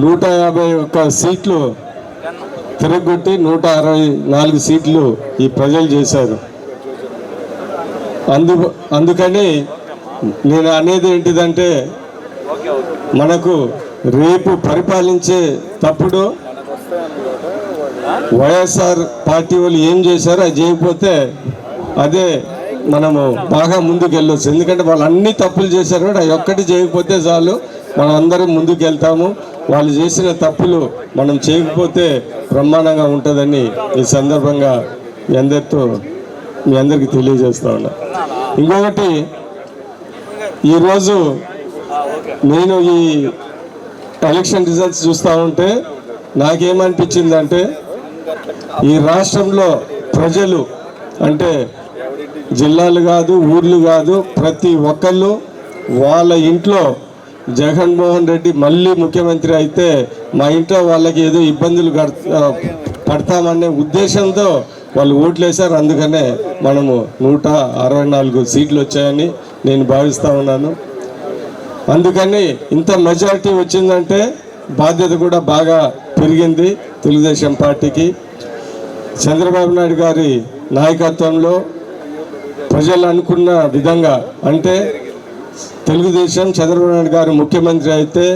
151 సీట్లు తిరగొట్టి 164 సీట్లు ఈ ప్రజలు చేశారు. అందుకని నేను అనేది ఏంటిదంటే, మనకు రేపు పరిపాలించే తప్పుడు వైఎస్ఆర్ పార్టీ వాళ్ళు ఏం చేశారో అది చేయకపోతే అదే మనము బాగా ముందుకు వెళ్ళొచ్చు. ఎందుకంటే వాళ్ళు అన్ని తప్పులు చేశారు, అది ఒక్కటి చేయకపోతే చాలు, మనం అందరం ముందుకు వెళ్తాము. వాళ్ళు చేసిన తప్పులు మనం చేయకపోతే బ్రహ్మాండంగా ఉంటుందని ఈ సందర్భంగా మీ అందరికీ తెలియజేస్తా ఉన్నా. ఇంకొకటి, ఈరోజు నేను ఈ ఎలక్షన్ రిజల్ట్స్ చూస్తూ ఉంటే నాకేమనిపించిందంటే, ఈ రాష్ట్రంలో ప్రజలు అంటే జిల్లాలు కాదు, ఊర్లు కాదు, ప్రతి ఒక్కళ్ళు వాళ్ళ ఇంట్లో జగన్మోహన్ రెడ్డి మళ్ళీ ముఖ్యమంత్రి అయితే మా ఇంట్లో వాళ్ళకి ఏదో ఇబ్బందులు పడతామనే ఉద్దేశంతో వాళ్ళు ఓట్లేశారు. అందుకనే మనము 164 సీట్లు వచ్చాయని నేను భావిస్తూ ఉన్నాను. అందుకని ఇంత మెజారిటీ వచ్చిందంటే బాధ్యత కూడా బాగా పెరిగింది తెలుగుదేశం పార్టీకి. చంద్రబాబు నాయుడు గారి నాయకత్వంలో ప్రజలు అనుకున్న విధంగా, అంటే తెలుగుదేశం చంద్రబాబు నాయుడు గారు ముఖ్యమంత్రి అయితే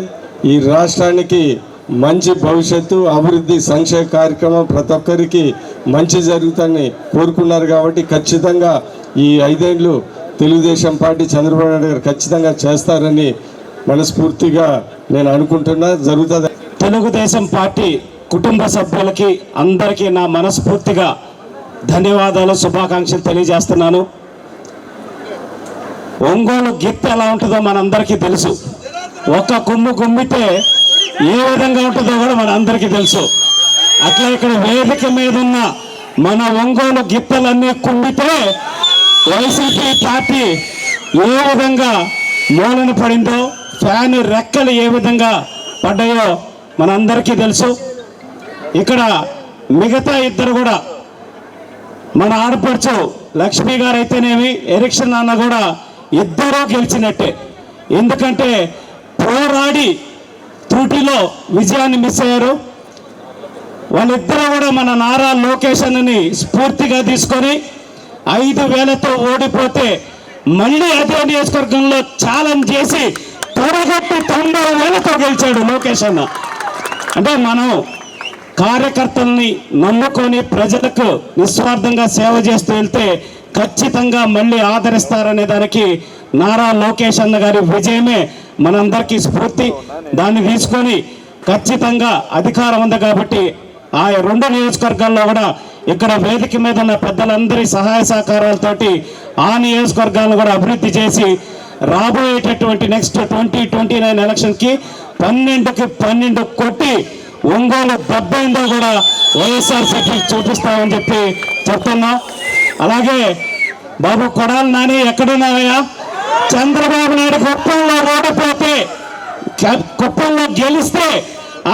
ఈ రాష్ట్రానికి మంచి భవిష్యత్తు, అభివృద్ధి, సంక్షేమ కార్యక్రమం ప్రతి ఒక్కరికి మంచి జరుగుతుందని కోరుకున్నారు. కాబట్టి ఖచ్చితంగా ఈ 5 ఏళ్ళు తెలుగుదేశం పార్టీ చంద్రబాబు నాయుడు గారు ఖచ్చితంగా చేస్తారని మనస్ఫూర్తిగా నేను అనుకుంటున్నా, జరుగుతుంది. తెలుగుదేశం పార్టీ కుటుంబ సభ్యులకి అందరికీ నా మనస్ఫూర్తిగా ధన్యవాదాలు, శుభాకాంక్షలు తెలియజేస్తున్నాను. ఒంగోలు గిత్త ఎలా ఉంటుందో మనందరికీ తెలుసు. ఒక కొమ్ము కొమ్మితే ఏ విధంగా ఉంటుందో కూడా మనందరికీ తెలుసు. అట్లా ఇక్కడ వేదిక మీద ఉన్న మన ఒంగోలు గిత్తలన్నీ కుమ్మితే వైసీపీ పార్టీ ఏ విధంగా మూలన పడిందో, ఫ్యాన్ రెక్కలు ఏ విధంగా పడ్డాయో మనందరికీ తెలుసు. ఇక్కడ మిగతా ఇద్దరు కూడా, మన ఆడపడుచు లక్ష్మి గారు అయితేనేమి, ఎరిక్షన్ అన్న కూడా ఇద్దరూ గెలిచినట్టే. ఎందుకంటే పోరాడి త్రుటిలో విజయాన్ని మిస్ అయ్యారు. వాళ్ళిద్దరూ కూడా మన నారా లోకేష్ అన్నని స్ఫూర్తిగా తీసుకొని 5,000తో ఓడిపోతే మళ్ళీ అదే నియోజకవర్గంలో ఛాలెంజ్ చేసి తొడగొట్టి 90,000తో గెలిచాడు లోకేష్ అన్న. అంటే మనం కార్యకర్తల్ని నమ్ముకొని ప్రజలకు నిస్వార్థంగా సేవ చేస్తూ వెళ్తే ఖచ్చితంగా మళ్ళీ ఆదరిస్తారనే దానికి నారా లోకేష్ అన్న గారి విజయమే మనందరికీ స్ఫూర్తి. దాన్ని తీసుకొని ఖచ్చితంగా అధికారం ఉంది కాబట్టి ఆ 2 నియోజకవర్గాల్లో కూడా ఇక్కడ వేదిక మీద ఉన్న పెద్దలందరి సహాయ సహకారాలతోటి ఆ నియోజకవర్గాలను కూడా అభివృద్ధి చేసి రాబోయేటటువంటి నెక్స్ట్ 2029 ఎలక్షన్కి 12కి 12 కొట్టి ఒంగోలు 70 కూడా వైఎస్ఆర్సీపీ చూపిస్తామని చెప్పి చెప్తున్నాం. అలాగే బాబు కొడాలి నాని ఎక్కడున్నావయ్యా? చంద్రబాబు నాయుడు కుప్పంలో ఓడిపోతే, కుప్పంలో గెలిస్తే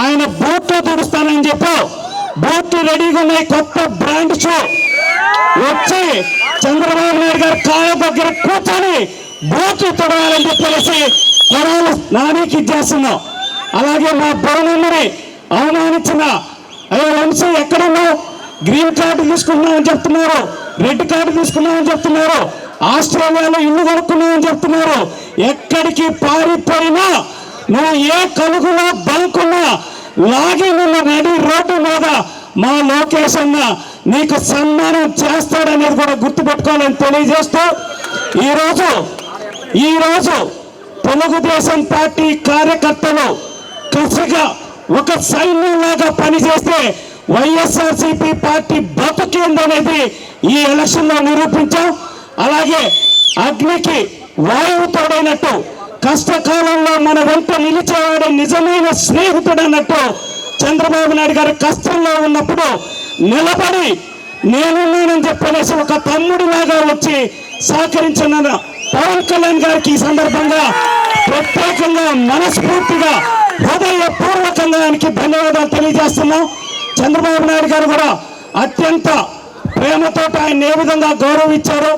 ఆయన బూట్లు తుడుస్తానని చెప్పావు. బూట్లు రెడీగా ఉన్నాయి, కొత్త బ్రాండ్ షూ వచ్చి చంద్రబాబు నాయుడు గారి కాళ్ళ దగ్గర కూర్చొని బూట్లు తుడవాలని చెప్పేసి కొడాలి నానికి ఇచ్చేస్తున్నాం. అలాగే మా బోనమ్మని అవమానించిన అయ్యో వంశీ ఎక్కడున్నావు? గ్రీన్ కార్డు తీసుకున్నామని చెప్తున్నారు, రెడ్ కార్డు తీసుకున్నామని చెప్తున్నారు. ఆస్ట్రేలియాలో ఇల్లు కొనుక్కున్నామని చెప్తున్నారు. ఎక్కడికి పారిపోయినా నువ్వు ఏ కలుగులో బంకున్నా లాగి నిన్న నడి రోడ్డు మీద మా లోకేష్ అన్న నీకు సన్మానం చేస్తాడనేది కూడా గుర్తుపెట్టుకోవాలని తెలియజేస్తూ ఈరోజు తెలుగుదేశం పార్టీ కార్యకర్తలు కసిగా ఒక సైన్యంలాగా పనిచేస్తే వైఎస్ఆర్సీపీ పార్టీ బతుకేందనేది ఈ ఎలక్షన్లో నిరూపించాం. అలాగే అగ్నికి వాయువు తోడైనట్టు కష్టకాలంలో మన వెంట నిలిచేవాడే నిజమైన స్నేహితుడు అన్నట్టు చంద్రబాబు నాయుడు గారు కష్టంలో ఉన్నప్పుడు నిలబడి నేనున్నానని చెప్పనేసి ఒక తమ్ముడిలాగా వచ్చి సహకరించిన పవన్ కళ్యాణ్ గారికి ఈ సందర్భంగా ప్రత్యేకంగా మనస్ఫూర్తిగా హృదయపూర్వకంగా ఆయనకి ధన్యవాదాలు తెలియజేస్తున్నాం. చంద్రబాబు నాయుడు గారు కూడా అత్యంత ప్రేమతో ఆయన ఏ విధంగా గౌరవించారో,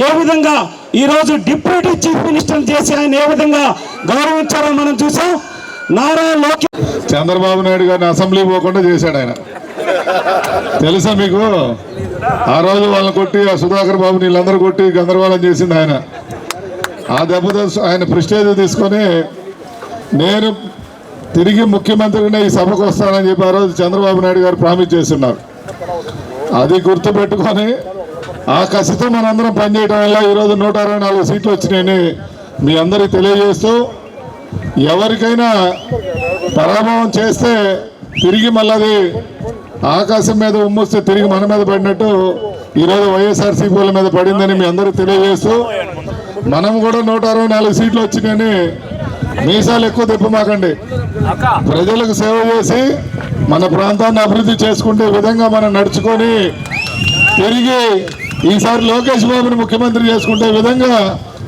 ఏ విధంగా ఈరోజు డిప్యూటీ చీఫ్ మినిస్టర్ చేసి ఆయన ఏ విధంగా గౌరవించారో మనం చూసాం. నారా లోకేష్ చంద్రబాబు నాయుడు గారిని అసెంబ్లీ పోకుండా చేశాడు ఆయన. తెలుసా మీకు? ఆ రోజు వాళ్ళని కొట్టి, ఆ సుధాకర్ బాబు వీళ్ళందరూ కొట్టి గందరగోళం చేసింది ఆయన. ఆ దెబ్బతో ఆయన ప్రెస్టేజ్ తీసుకొని నేను తిరిగి ముఖ్యమంత్రిగా ఈ సభకు వస్తానని చెప్పి ఆ రోజు చంద్రబాబు నాయుడు గారు ప్రామిస్ చేస్తున్నారు. అది గుర్తుపెట్టుకొని ఆ కసితో మనందరం పనిచేయడం వల్ల ఈరోజు 164 సీట్లు వచ్చినాయని మీ అందరికీ తెలియజేస్తూ, ఎవరికైనా పరాభవం చేస్తే తిరిగి మళ్ళీ ఆకాశం మీద ఉమ్మొస్తే తిరిగి మన మీద పడినట్టు ఈరోజు వైఎస్ఆర్సీపీల మీద పడిందని మీ అందరూ తెలియజేస్తూ, మనం కూడా 164 సీట్లు వచ్చినాయని మీసాలు ఎక్కువ తిప్పమాకండి. ప్రజలకు సేవ చేసి మన ప్రాంతాన్ని అభివృద్ధి చేసుకుంటే విధంగా మనం నడుచుకొని తిరిగి ఈసారి లోకేష్ బాబుని ముఖ్యమంత్రి చేసుకుంటే విధంగా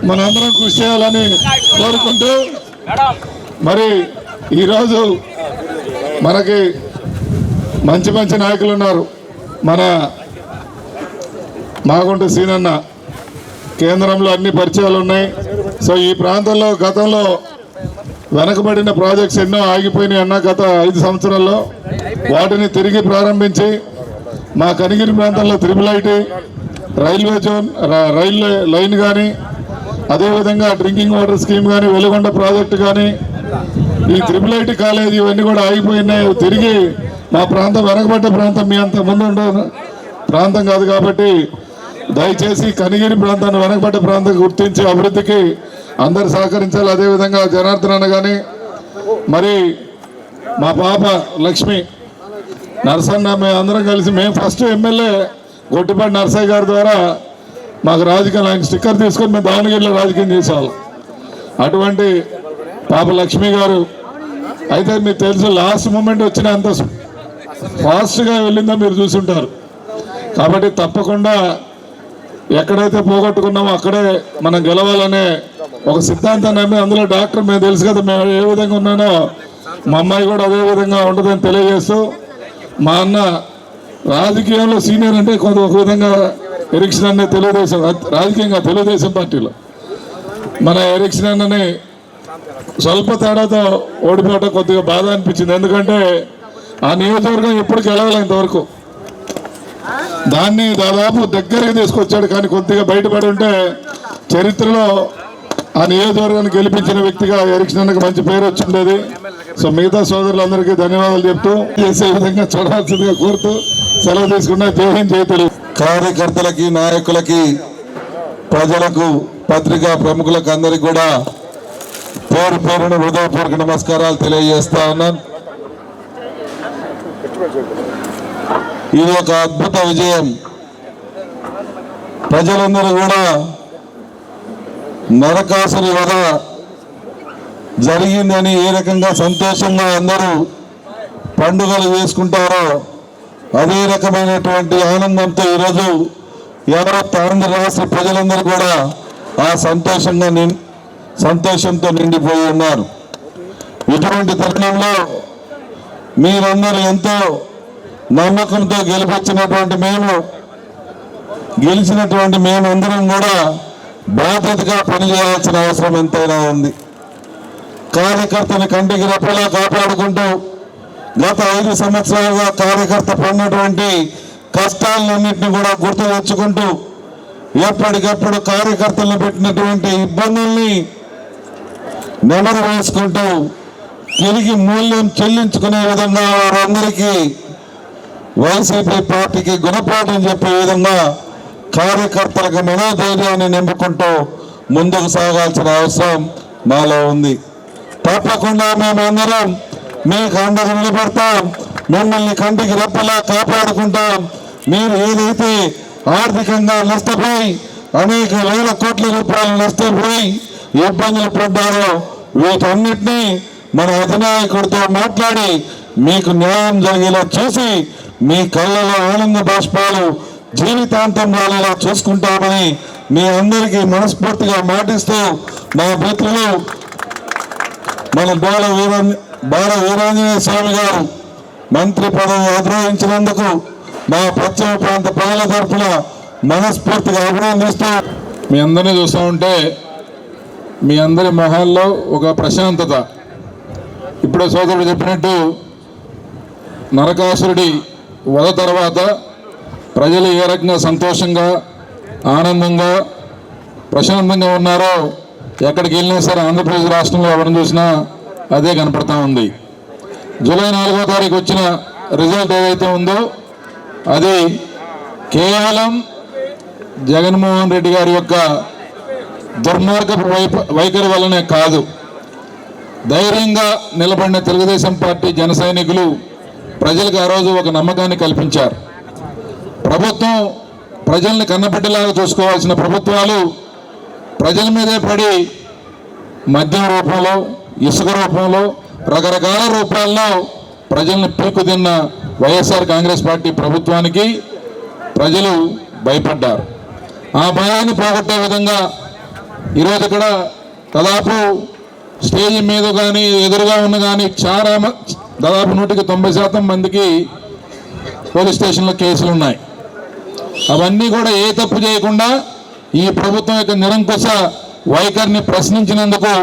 మనందరం కృషి చేయాలని కోరుకుంటూ, మరి ఈరోజు మనకి మంచి మంచి నాయకులు ఉన్నారు. మన మాగుంట సీనన్న కేంద్రంలో అన్ని పరిచయాలు ఉన్నాయి. సో ఈ ప్రాంతంలో గతంలో వెనకబడిన ప్రాజెక్ట్స్ ఎన్నో ఆగిపోయినాయి అన్న గత 5 సంవత్సరాల్లో వాటిని తిరిగి ప్రారంభించి మా కనిగిరి ప్రాంతంలో triple railway zone railway line కానీ, అదేవిధంగా డ్రింకింగ్ వాటర్ స్కీమ్ కానీ, వెలుగొండ ప్రాజెక్టు కానీ, ఈ త్రిబుల్ కాలేజీ ఇవన్నీ కూడా ఆగిపోయినాయి. తిరిగి మా ప్రాంతం వెనకబడ్డ ప్రాంతం, మీ అంత ముందు ఉండే ప్రాంతం కాదు కాబట్టి దయచేసి కనిగిరి ప్రాంతాన్ని వెనకబడ్డ ప్రాంతం గుర్తించి అభివృద్ధికి అందరు సహకరించాలి. అదేవిధంగా జనార్దన్ అన్న కానీ, మరి మా పాప లక్ష్మి నరసన్న, మేము అందరం కలిసి మేము ఫస్ట్ ఎమ్మెల్యే గొట్టిపాటి నరసయ్య గారి ద్వారా మాకు రాజకీయం ఆయన స్టిక్కర్ తీసుకొని మేము దావణగిరిలో రాజకీయం చేసేవాళ్ళం. అటువంటి పాప లక్ష్మి గారు అయితే మీకు తెలుసు లాస్ట్ మూమెంట్ వచ్చిన అంత ఫాస్ట్గా వెళ్ళిందో మీరు చూసుంటారు. కాబట్టి తప్పకుండా ఎక్కడైతే పోగొట్టుకున్నామో అక్కడే మనం గెలవాలనే ఒక సిద్ధాంతాన్ని నమ్మి, అందులో డాక్టర్ మేము తెలుసు కదా మేము ఏ విధంగా ఉన్నానో మా అమ్మాయి కూడా అదే విధంగా ఉంటుందని తెలియజేస్తూ, మా అన్న రాజకీయంలో సీనియర్ అంటే కొంత ఒక విధంగా ఎరిక్షన్ అనే తెలుగుదేశం రాజకీయంగా తెలుగుదేశం పార్టీలో మన ఎరిక్షన్ అన్నని స్వల్ప తేడాతో ఓడిపోవటం కొద్దిగా బాధ అనిపించింది. ఎందుకంటే ఆ నియోజకవర్గం ఎప్పుడు గెలవాలి ఇంతవరకు, దాన్ని దాదాపు దగ్గరికి తీసుకొచ్చాడు. కానీ కొద్దిగా బయటపడి ఉంటే చరిత్రలో ఆ నియోజకవర్గాన్ని గెలిపించిన వ్యక్తిగా ఎరిక్షన్ అన్నకి మంచి పేరు వచ్చిండేది. సో మిగతా సోదరులందరికీ ధన్యవాదాలు చెప్తూ చేసే విధంగా చూడాల్సిందిగా కోరుతూ సెలవు తీసుకున్నా. జై హింద్, జై తెలుగు. కార్యకర్తలకి, నాయకులకి, ప్రజలకు, పత్రికా ప్రముఖులకు అందరికీ కూడా పేరు పేరున హృదయపూర్వక నమస్కారాలు తెలియజేస్తా ఉన్నాను. ఇది ఒక అద్భుత విజయం. ప్రజలందరూ కూడా నరకాసుని వధ జరిగిందని ఏ రకంగా సంతోషంగా అందరూ పండుగలు చేసుకుంటారో అదే రకమైనటువంటి ఆనందంతో ఈరోజు యావత్ ఆంధ్ర రాష్ట్ర ప్రజలందరూ కూడా ఆ సంతోషంతో నిండిపోయి ఉన్నారు. ఇటువంటి తరుణంలో మీరందరూ ఎంతో నమ్మకంతో గెలిచినటువంటి మేమందరం కూడా బాధ్యతగా పనిచేయాల్సిన అవసరం ఎంతైనా ఉంది. కార్యకర్తని కంటికి రెప్పలా కాపాడుకుంటూ గత 5 సంవత్సరాలుగా కార్యకర్త పడినటువంటి కష్టాలన్నింటినీ కూడా గుర్తు తెచ్చుకుంటూ ఎప్పటికప్పుడు కార్యకర్తలను పెట్టినటువంటి ఇబ్బందుల్ని నెమరు వేసుకుంటూ తిరిగి మూల్యం చెల్లించుకునే విధంగా వారందరికీ వైసీపీ పార్టీకి గుణపాఠం చెప్పే విధంగా కార్యకర్తలకు మనోధైర్యాన్ని నింపుకుంటూ ముందుకు సాగాల్సిన అవసరం మాలో ఉంది. తప్పకుండా మేమందరం మీకు అండగా నిలబడతాం, మిమ్మల్ని కంటికి రెప్పలా కాపాడుకుంటాం. మీరు ఏదైతే ఆర్థికంగా నష్టపోయి అనేక వేల కోట్ల రూపాయలు నష్టపోయి ఇబ్బందులు పడ్డారో వీటన్నిటినీ మన అధినాయకుడితో మాట్లాడి మీకు న్యాయం జరిగేలా చూసి మీ కళ్ళలో ఆనంద బాష్పాలు జీవితాంతం వాళ్ళలా చూసుకుంటామని మీ అందరికీ మనస్ఫూర్తిగా మాటిస్తూ మా మిత్రులు మన బాల వీరాంజనేయ స్వామి గారు మంత్రి పదవి అధిరోహించినందుకు మా పశ్చిమ ప్రాంత ప్రజల తరఫున మనస్ఫూర్తిగా అభినందిస్తూ మీ అందరినీ చూస్తూ ఉంటే మీ అందరి మొహాల్లో ఒక ప్రశాంతత. ఇప్పుడే సోదరుడు చెప్పినట్టు నరకాసురుడి వధ తర్వాత ప్రజలు ఏ రకంగా సంతోషంగా ఆనందంగా ప్రశాంతంగా ఉన్నారో ఎక్కడికి వెళ్ళినా సరే ఆంధ్రప్రదేశ్ రాష్ట్రంలో ఎవరిని చూసినా అదే కనపడతా ఉంది. జూలై 4వ తారీఖు వచ్చిన రిజల్ట్ ఏదైతే ఉందో అది కేవలం జగన్మోహన్ రెడ్డి గారి యొక్క దుర్మార్గపు వైఖరి వల్లనే కాదు, ధైర్యంగా నిలబడిన తెలుగుదేశం పార్టీ జన సైనికులు ప్రజలకు ఆ రోజు ఒక నమ్మకాన్ని కల్పించారు. ప్రభుత్వం ప్రజల్ని కన్నబిడ్డలాగా చూసుకోవాల్సిన ప్రభుత్వాలు ప్రజల మీదే పడి మద్యం రూపంలో, ఇసుక రూపంలో, రకరకాల రూపాల్లో ప్రజల్ని పీకుతిన్న వైఎస్ఆర్ కాంగ్రెస్ పార్టీ ప్రభుత్వానికి ప్రజలు భయపడ్డారు. ఆ భయాన్ని పోగొట్టే విధంగా ఈరోజు ఇక్కడ దాదాపు స్టేజ్ మీద కానీ ఎదురుగా ఉన్న కానీ దాదాపు 190% మందికి పోలీస్ స్టేషన్లో కేసులు ఉన్నాయి. అవన్నీ కూడా ఏ తప్పు చేయకుండా ఈ ప్రభుత్వం యొక్క నిరంకుశ వైఖరిని ప్రశ్నించినందుకు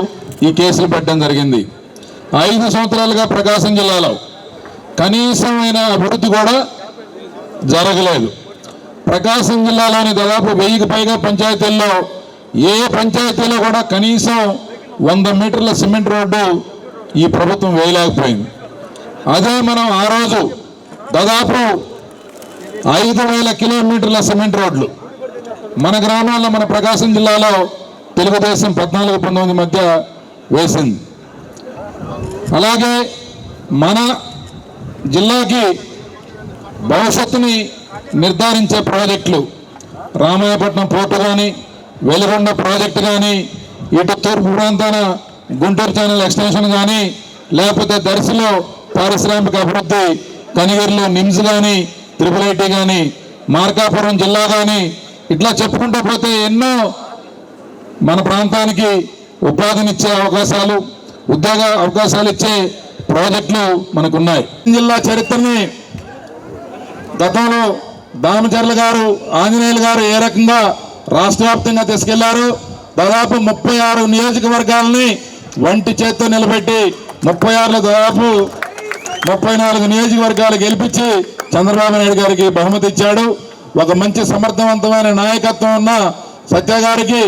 ఈ కేసులు పెట్టడం జరిగింది. 5 సంవత్సరాలుగా ప్రకాశం జిల్లాలో కనీసమైన అభివృద్ధి కూడా జరగలేదు. ప్రకాశం జిల్లాలోని దాదాపు 1000కి పైగా పంచాయతీల్లో ఏ పంచాయతీలో కూడా కనీసం 100 మీటర్ల సిమెంట్ రోడ్డు ఈ ప్రభుత్వం వేయలేకపోయింది. అదే మనం ఆ రోజు దాదాపు 5000 కిలోమీటర్ల సిమెంట్ రోడ్లు మన గ్రామాల్లో, మన ప్రకాశం జిల్లాలో తెలుగుదేశం 14-19 మధ్య వేసింది. అలాగే మన జిల్లాకి భవిష్యత్తుని నిర్ధారించే ప్రాజెక్టులు రామాయపట్నం పోర్టు కానీ, వెలుగొండ ప్రాజెక్టు కానీ, ఇటు తూర్పు ప్రాంతాన గుంటూరు ఛానల్ ఎక్స్టెన్షన్ కానీ, లేకపోతే దర్శిలో పారిశ్రామిక అభివృద్ధి, కనిగిరిలో నిమ్స్ కానీ, IIIT కానీ, మార్కాపురం జిల్లా కానీ, ఇట్లా చెప్పుకుంటూ పోతే ఎన్నో మన ప్రాంతానికి ఉపాధినిచ్చే అవకాశాలు, ఉద్యోగ అవకాశాలు ఇచ్చే ప్రాజెక్టులు మనకున్నాయి. జిల్లా చరిత్రని గతంలో దామచర్ల గారు, ఆంజనేయులు గారు ఏ రకంగా రాష్ట్ర వ్యాప్తంగా తీసుకెళ్లారు. దాదాపు 36 నియోజకవర్గాలని వంటి చేత్తో నిలబెట్టి 36లో దాదాపు 34 నియోజకవర్గాలు గెలిపించి చంద్రబాబు నాయుడు గారికి బహుమతి ఇచ్చాడు. ఒక మంచి సమర్థవంతమైన నాయకత్వం ఉన్న సత్య గారికి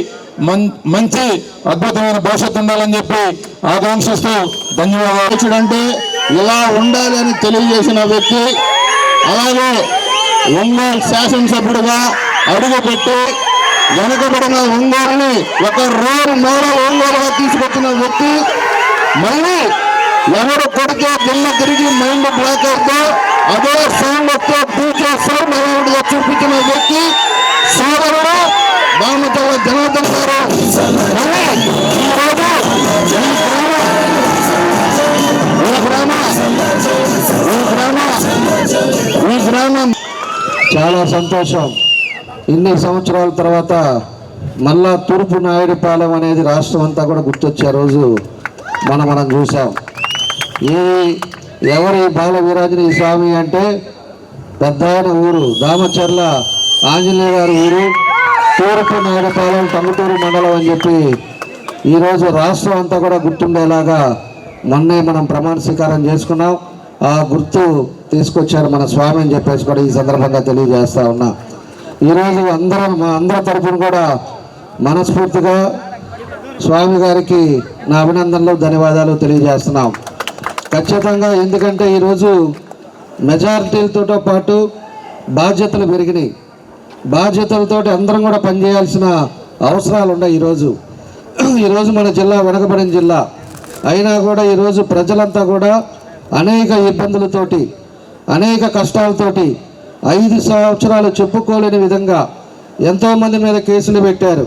మంచి అద్భుతమైన భవిష్యత్తు ఉండాలని చెప్పి ఆకాంక్షిస్తూ ధన్యవాదాలు. అంటే ఇలా ఉండాలి అని తెలియజేసిన వ్యక్తి, అలాగే ఒంగోలు శాసనసభ్యుడిగా అడుగుపెట్టి వెనుకబడిన ఒంగోలుని ఒక రోల్ మోడల్ ఒంగోలుగా తీసుకొచ్చిన వ్యక్తి, మళ్ళీ ఎవరు కొడితే గిల్ల తిరిగి మైండ్ బ్లాక్ అవుతూ అదే సౌండ్తో టీచర్గా చూపించిన వ్యక్తి సోదరుడు దామచర్ల జనార్దన్ గారు. ఈ గ్రామం చాలా సంతోషం. ఇన్ని సంవత్సరాల తర్వాత మళ్ళా తూర్పు నాయుడుపాలెం అనేది రాష్ట్రం అంతా కూడా గుర్తొచ్చే రోజు మనం చూసాం. ఎవరి బాల వీరాంజనేయ స్వామి అంటే పెద్ద ఊరు దామచర్ల ఆంజనేయ గారి ఊరు, తూర్పు నాయుడుపాలెం టంగుటూరు మండలం అని చెప్పి ఈరోజు రాష్ట్రం అంతా కూడా గుర్తుండేలాగా మొన్నే మనం ప్రమాణ స్వీకారం చేసుకున్నాం. ఆ గుర్తు తీసుకొచ్చారు మన స్వామి అని చెప్పేసి కూడా ఈ సందర్భంగా తెలియజేస్తా ఉన్నా. ఈరోజు మా అందరి తరఫున కూడా మనస్ఫూర్తిగా స్వామి గారికి నా అభినందనలు ధన్యవాదాలు తెలియజేస్తున్నాం. ఖచ్చితంగా ఎందుకంటే ఈరోజు మెజారిటీలతో పాటు బాధ్యతలు పెరిగినాయి. బాధ్యతలతో అందరం కూడా పనిచేయాల్సిన అవసరాలు ఉన్నాయి. ఈరోజు మన జిల్లా వెనకబడిన జిల్లా అయినా కూడా ఈరోజు ప్రజలంతా కూడా అనేక ఇబ్బందులతోటి అనేక కష్టాలతోటి 5 సంవత్సరాలు చెప్పుకోలేని విధంగా ఎంతోమంది మీద కేసులు పెట్టారు,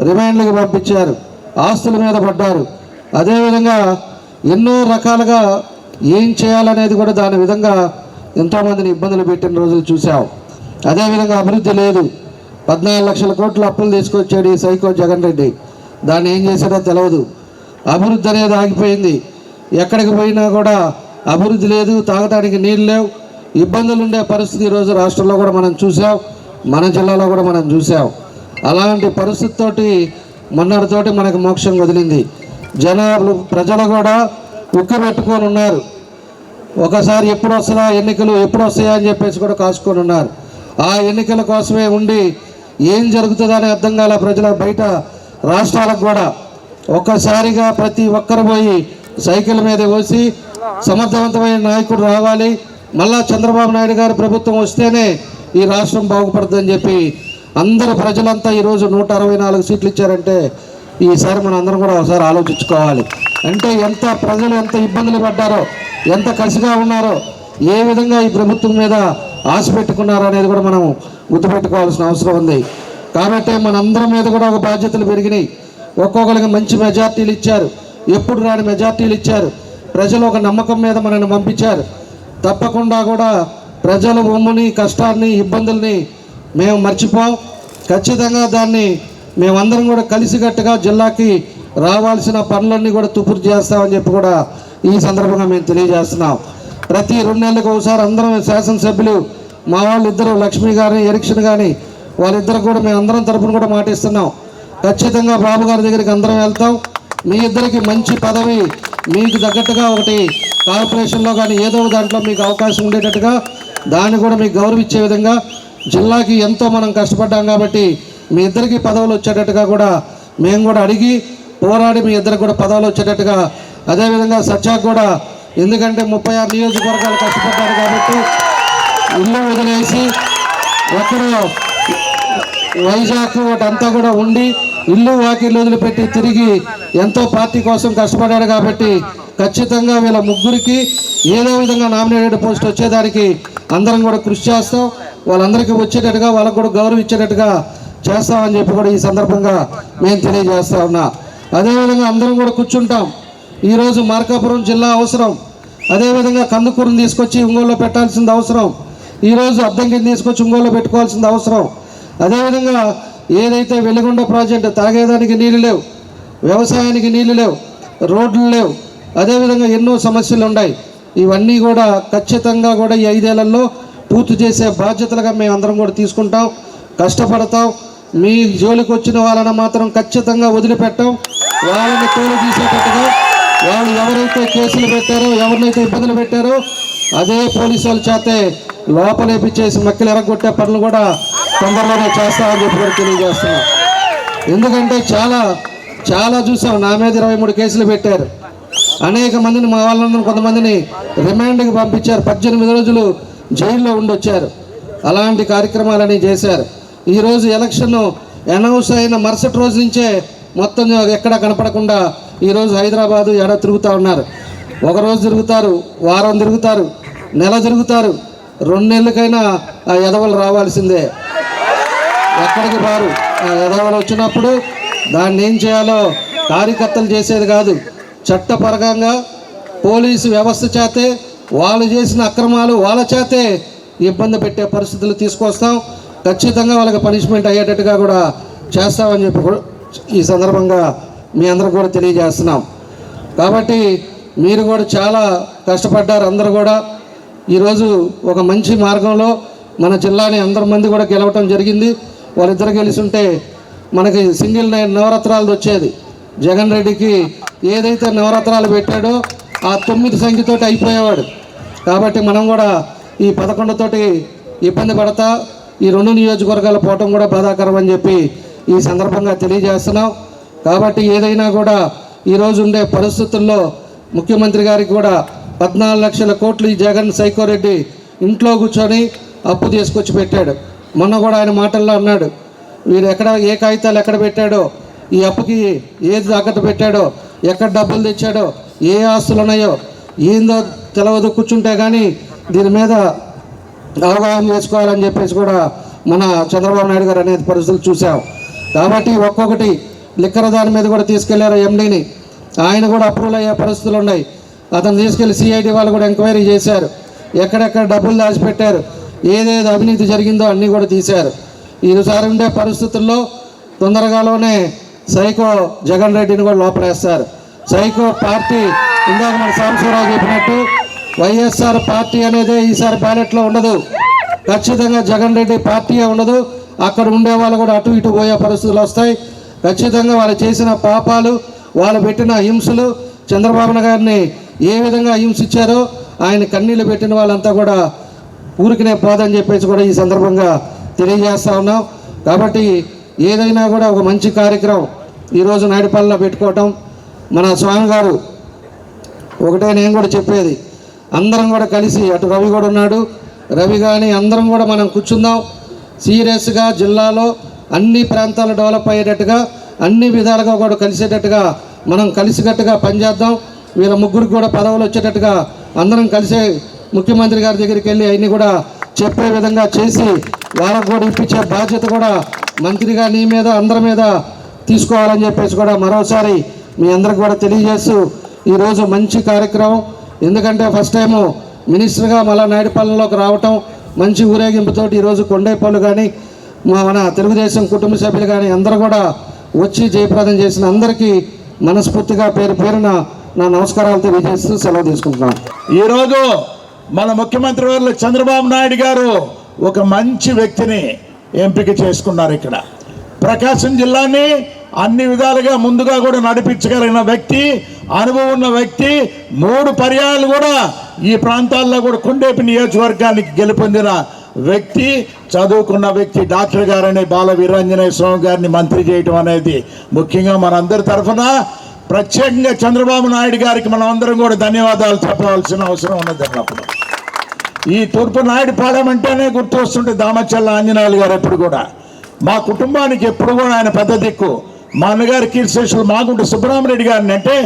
రిమాండ్లకు పంపించారు, ఆస్తుల మీద పడ్డారు. అదేవిధంగా ఎన్నో రకాలుగా ఏం చేయాలనేది కూడా దాని విధంగా ఎంతోమందిని ఇబ్బందులు పెట్టిన రోజులు చూసాం. అదేవిధంగా అభివృద్ధి లేదు. 14 లక్షల కోట్ల అప్పులు తీసుకొచ్చాడు ఈ సైకో జగన్ రెడ్డి. దాన్ని ఏం చేశాడో తెలియదు. అభివృద్ధి అనేది ఆగిపోయింది. ఎక్కడికి పోయినా కూడా అభివృద్ధి లేదు, తాగడానికి నీళ్ళు లేవు, ఇబ్బందులు ఉండే పరిస్థితి ఈరోజు రాష్ట్రంలో కూడా మనం చూసాం, మన జిల్లాలో కూడా మనం చూసాం. అలాంటి పరిస్థితితోటి మొన్నటితోటి మనకు మోక్షం వదిలింది. ప్రజలు కూడా ఉక్కిపెట్టుకొని ఉన్నారు. ఒకసారి ఎప్పుడు వస్తుందా ఎన్నికలు, ఎప్పుడు వస్తాయా అని చెప్పేసి కూడా కాసుకొని ఉన్నారు. ఆ ఎన్నికల కోసమే ఉండి ఏం జరుగుతుందని అర్థం కాల ప్రజల బయట రాష్ట్రాలకు కూడా ఒక్కసారిగా ప్రతి ఒక్కరు పోయి సైకిల్ మీద పోసి సమర్థవంతమైన నాయకుడు రావాలి, మళ్ళా చంద్రబాబు నాయుడు గారి ప్రభుత్వం వస్తేనే ఈ రాష్ట్రం బాగుపడుతుందని చెప్పి అందరు ప్రజలంతా ఈరోజు 164 సీట్లు ఇచ్చారంటే ఈసారి మనం అందరం కూడా ఒకసారి ఆలోచించుకోవాలి. అంటే ప్రజలు ఎంత ఇబ్బందులు పడ్డారో, ఎంత కసిగా ఉన్నారో, ఏ విధంగా ఈ ప్రభుత్వం మీద ఆశ పెట్టుకున్నారో అనేది కూడా మనం గుర్తుపెట్టుకోవాల్సిన అవసరం ఉంది. కాబట్టి మనందరం మీద కూడా ఒక బాధ్యతలు పెరిగినాయి. ఒక్కొక్కరికి మంచి మెజార్టీలు ఇచ్చారు, ఎప్పుడు రాని మెజార్టీలు ఇచ్చారు. ప్రజలు ఒక నమ్మకం మీద మనల్ని పంపించారు. తప్పకుండా కూడా ప్రజల ఉమ్ముని, కష్టాన్ని, ఇబ్బందుల్ని మేము మర్చిపోం. ఖచ్చితంగా దాన్ని మేమందరం కూడా కలిసికట్టుగా జిల్లాకి రావాల్సిన పనులన్నీ కూడా తుపురు చేస్తామని చెప్పి కూడా ఈ సందర్భంగా మేము తెలియజేస్తున్నాం. ప్రతి 2 నెలలకు ఒకసారి అందరం శాసనసభ్యులు మా వాళ్ళు ఇద్దరు, లక్ష్మి గారిని, ఎరిక్షన్ కానీ, వాళ్ళిద్దరు కూడా మేము అందరం తరఫున కూడా మాటిస్తున్నాం. ఖచ్చితంగా బాబు గారి దగ్గరికి అందరం వెళ్తాం. మీ ఇద్దరికి మంచి పదవి మీకు తగ్గట్టుగా ఒకటి కార్పొరేషన్లో కానీ ఏదో దాంట్లో మీకు అవకాశం ఉండేటట్టుగా దాన్ని కూడా మీకు గౌరవించే విధంగా జిల్లాకి ఎంతో మనం కష్టపడ్డాం కాబట్టి మీ ఇద్దరికి పదవులు వచ్చేటట్టుగా కూడా మేము కూడా అడిగి పోరాడి మీ ఇద్దరికి కూడా పదవులు వచ్చేటట్టుగా, అదేవిధంగా సత్యాకు కూడా, ఎందుకంటే 36 నియోజకవర్గాలు కష్టపడ్డారు కాబట్టి ఇల్లు వదిలేసి ఎక్కడో వైజాగ్ వాటంతా కూడా ఉండి ఇల్లు వాకిళ్ళు వదిలిపెట్టి తిరిగి ఎంతో పార్టీ కోసం కష్టపడ్డాడు కాబట్టి ఖచ్చితంగా వీళ్ళ ముగ్గురికి ఏదో విధంగా నామినేటెడ్ పోస్ట్ వచ్చేదానికి అందరం కూడా కృషి చేస్తాం. వాళ్ళందరికీ వచ్చేటట్టుగా, వాళ్ళకు కూడా గౌరవం ఇచ్చేటట్టుగా చేస్తామని చెప్పి కూడా ఈ సందర్భంగా మేము తెలియజేస్తా ఉన్నా. అదేవిధంగా అందరం కూడా కూర్చుంటాం. ఈరోజు మార్కాపురం జిల్లా అవసరం, అదేవిధంగా కందుకూరుని తీసుకొచ్చి ఒంగోలులో పెట్టాల్సింది అవసరం, ఈరోజు అద్దంకిని తీసుకొచ్చి ఒంగోలులో పెట్టుకోవాల్సింది అవసరం. అదేవిధంగా ఏదైతే వెలిగొండ ప్రాజెక్టు, తాగేదానికి నీళ్ళు లేవు, వ్యవసాయానికి నీళ్ళు లేవు, రోడ్లు లేవు, అదేవిధంగా ఎన్నో సమస్యలు ఉన్నాయి. ఇవన్నీ కూడా ఖచ్చితంగా కూడా ఈ 5 ఏళ్లలో పూర్తి చేసే బాధ్యతలుగా మేము అందరం కూడా తీసుకుంటాం, కష్టపడతాం. మీ జోలికి వచ్చిన వాళ్ళని మాత్రం ఖచ్చితంగా వదిలిపెట్టాం. వాళ్ళని తోలు తీసేటట్టుగా వాళ్ళు ఎవరైతే కేసులు పెట్టారో, ఎవరినైతే ఇబ్బందులు పెట్టారో అదే పోలీసు వాళ్ళ చేతే లోపలేపించేసి మక్కలు ఎరగొట్టే పనులు కూడా తొందరలోనే చేస్తామని చెప్పి కూడా తెలియజేస్తున్నాం. ఎందుకంటే చాలా చూసాం. నా మీద 23 కేసులు పెట్టారు. అనేక మందిని, మా వాళ్ళందరూ కొంతమందిని రిమాండ్కి పంపించారు. 18 రోజులు జైల్లో ఉండొచ్చారు. అలాంటి కార్యక్రమాలని చేశారు. ఈరోజు ఎలక్షన్ అనౌన్స్ అయిన మరుసటి రోజు నుంచే మొత్తం ఎక్కడ కనపడకుండా ఈరోజు హైదరాబాదు ఎడ తిరుగుతూ ఉన్నారు. ఒకరోజు తిరుగుతారు, వారం తిరుగుతారు, నెల తిరుగుతారు, 2 నెలలకైనా ఆ ఎదవలు రావాల్సిందే. ఎక్కడికి రారు. ఆ ఎదవలు వచ్చినప్పుడు దాన్ని ఏం చేయాలో కార్యకర్తలు చేసేది కాదు, చట్టపరంగా పోలీసు వ్యవస్థ చేతే వాళ్ళు చేసిన అక్రమాలు వాళ్ళ చేతే ఇబ్బంది పెట్టే పరిస్థితులు తీసుకొస్తాం. ఖచ్చితంగా వాళ్ళకి పనిష్మెంట్ అయ్యేటట్టుగా కూడా చేస్తామని చెప్పి కూడా ఈ సందర్భంగా మీ అందరికి కూడా తెలియజేస్తున్నాం. కాబట్టి మీరు కూడా చాలా కష్టపడ్డారు. అందరూ కూడా ఈరోజు ఒక మంచి మార్గంలో మన జిల్లాని అందరి మంది కూడా గెలవటం జరిగింది. వాళ్ళిద్దరు గెలిచి ఉంటే మనకి సింగిల్ నవరత్నాలు వచ్చేది. జగన్ రెడ్డికి ఏదైతే నవరత్నాలు పెట్టాడో ఆ 9 సంఖ్యతోటి అయిపోయేవాడు. కాబట్టి మనం కూడా ఈ 11తోటి ఇబ్బంది పడతా ఈ 2 నియోజకవర్గాలు పోవటం కూడా బాధాకరం అని చెప్పి ఈ సందర్భంగా తెలియజేస్తున్నాం. కాబట్టి ఏదైనా కూడా ఈరోజు ఉండే పరిస్థితుల్లో ముఖ్యమంత్రి గారికి కూడా 14 లక్షల కోట్లు ఈ జగన్ సైకోరెడ్డి ఇంట్లో కూర్చొని అప్పు తీసుకొచ్చి పెట్టాడు. మొన్న కూడా ఆయన మాటల్లో అన్నాడు, వీడు ఎక్కడ ఏ కాగితాలు ఎక్కడ పెట్టాడో, ఈ అప్పుకి ఏది తాకట్టు పెట్టాడో, ఎక్కడ డబ్బులు తెచ్చాడో, ఏ ఆస్తులు ఉన్నాయో ఏందో తెలవదు, కూర్చుంటే కానీ దీని మీద అవగాహన చేసుకోవాలని చెప్పేసి కూడా మన చంద్రబాబు నాయుడు గారు అనేది పరిస్థితులు చూసాం. కాబట్టి ఒక్కొక్కటి లిక్కర్ దాని మీద కూడా తీసుకెళ్లారు ఎండీని, ఆయన కూడా అప్రూవల్ అయ్యే పరిస్థితులు ఉన్నాయి. అతను తీసుకెళ్లి సిఐడి వాళ్ళు కూడా ఎంక్వైరీ చేశారు, ఎక్కడెక్కడ డబ్బులు దాచిపెట్టారు, ఏదేది అవినీతి జరిగిందో అన్నీ కూడా తీశారు. ఈసారి ఉండే పరిస్థితుల్లో తొందరగాలోనే సైకో జగన్ రెడ్డిని కూడా లోపలేస్తారు. సైకో పార్టీ ఇందాక మన సాంబశివరావు చెప్పినట్టు వైఎస్ఆర్ పార్టీ అనేది ఈసారి బ్యాలెట్లో ఉండదు. ఖచ్చితంగా జగన్ రెడ్డి పార్టీయే ఉండదు. అక్కడ ఉండే వాళ్ళు కూడా అటు ఇటు పోయే పరిస్థితులు వస్తాయి. ఖచ్చితంగా వాళ్ళు చేసిన పాపాలు, వాళ్ళు పెట్టిన హింసలు, చంద్రబాబు గారిని ఏ విధంగా హింసించారో ఆయన కన్నీళ్ళు పెట్టిన వాళ్ళంతా కూడా ఊరికినే పోదని చెప్పేసి కూడా ఈ సందర్భంగా తెలియజేస్తా ఉన్నాం. కాబట్టి ఏదైనా కూడా ఒక మంచి కార్యక్రమం ఈరోజు నాయుడుపల్లిలో పెట్టుకోవటం, మన స్వామి గారు ఒకటే నేను కూడా చెప్పేది, అందరం కూడా కలిసి, అటు రవి కూడా ఉన్నాడు, రవి కానీ అందరం కూడా మనం కూర్చుందాం, సీరియస్గా జిల్లాలో అన్ని ప్రాంతాలు డెవలప్ అయ్యేటట్టుగా అన్ని విధాలుగా కూడా కలిసేటట్టుగా మనం కలిసికట్టుగా పనిచేద్దాం. వీళ్ళ ముగ్గురికి కూడా పదవులు వచ్చేటట్టుగా అందరం కలిసే ముఖ్యమంత్రి గారి దగ్గరికి వెళ్ళి అవన్నీ కూడా చెప్పే విధంగా చేసి వాళ్ళకు కూడా ఇప్పించే బాధ్యత కూడా మంత్రిగా నీ మీద అందరి మీద తీసుకోవాలని చెప్పేసి కూడా మరోసారి మీ అందరికి కూడా తెలియజేస్తూ ఈరోజు మంచి కార్యక్రమం. ఎందుకంటే ఫస్ట్ టైము మినిస్టర్గా మళ్ళా నాయుడుపాలెంలోకి రావటం, మంచి ఊరేగింపుతోటి ఈరోజు కొండేపల్లి కానీ మన తెలుగుదేశం కుటుంబ సభ్యులు కానీ అందరూ కూడా వచ్చి జయప్రదం చేసిన అందరికీ మనస్ఫూర్తిగా పేరు పేరున నా నమస్కారాలు తెలియజేస్తూ సెలవు తీసుకుంటున్నాను. ఈరోజు మన ముఖ్యమంత్రి వర్యులు చంద్రబాబు నాయుడు గారు ఒక మంచి వ్యక్తిని ఎంపిక చేసుకున్నారు. ఇక్కడ ప్రకాశం జిల్లాని అన్ని విధాలుగా ముందుగా కూడా నడిపించగలిగిన వ్యక్తి, అనుభవం ఉన్న వ్యక్తి, 3 పర్యాయాలు కూడా ఈ ప్రాంతాల్లో కూడా కొండేపి నియోజకవర్గానికి గెలుపొందిన వ్యక్తి, చదువుకున్న వ్యక్తి డాక్టర్ గారని బాల వీరాంజనేయ స్వామి గారిని మంత్రి చేయడం అనేది ముఖ్యంగా మనందరి తరఫున ప్రత్యేకంగా చంద్రబాబు నాయుడు గారికి మనం అందరం కూడా ధన్యవాదాలు చెప్పవలసిన అవసరం ఉన్నది. అన్నప్పుడు ఈ తూర్పు నాయుడుపాలెం అంటేనే గుర్తు వస్తుంటే దామచర్ల ఆంజనేయులు గారు ఎప్పుడు కూడా మా కుటుంబానికి ఎప్పుడు కూడా ఆయన పెద్ద దిక్కు. మా అన్నగారి కీర్తిశేషులు మాగుంట సుబ్రహ్మరెడ్డి గారిని అంటే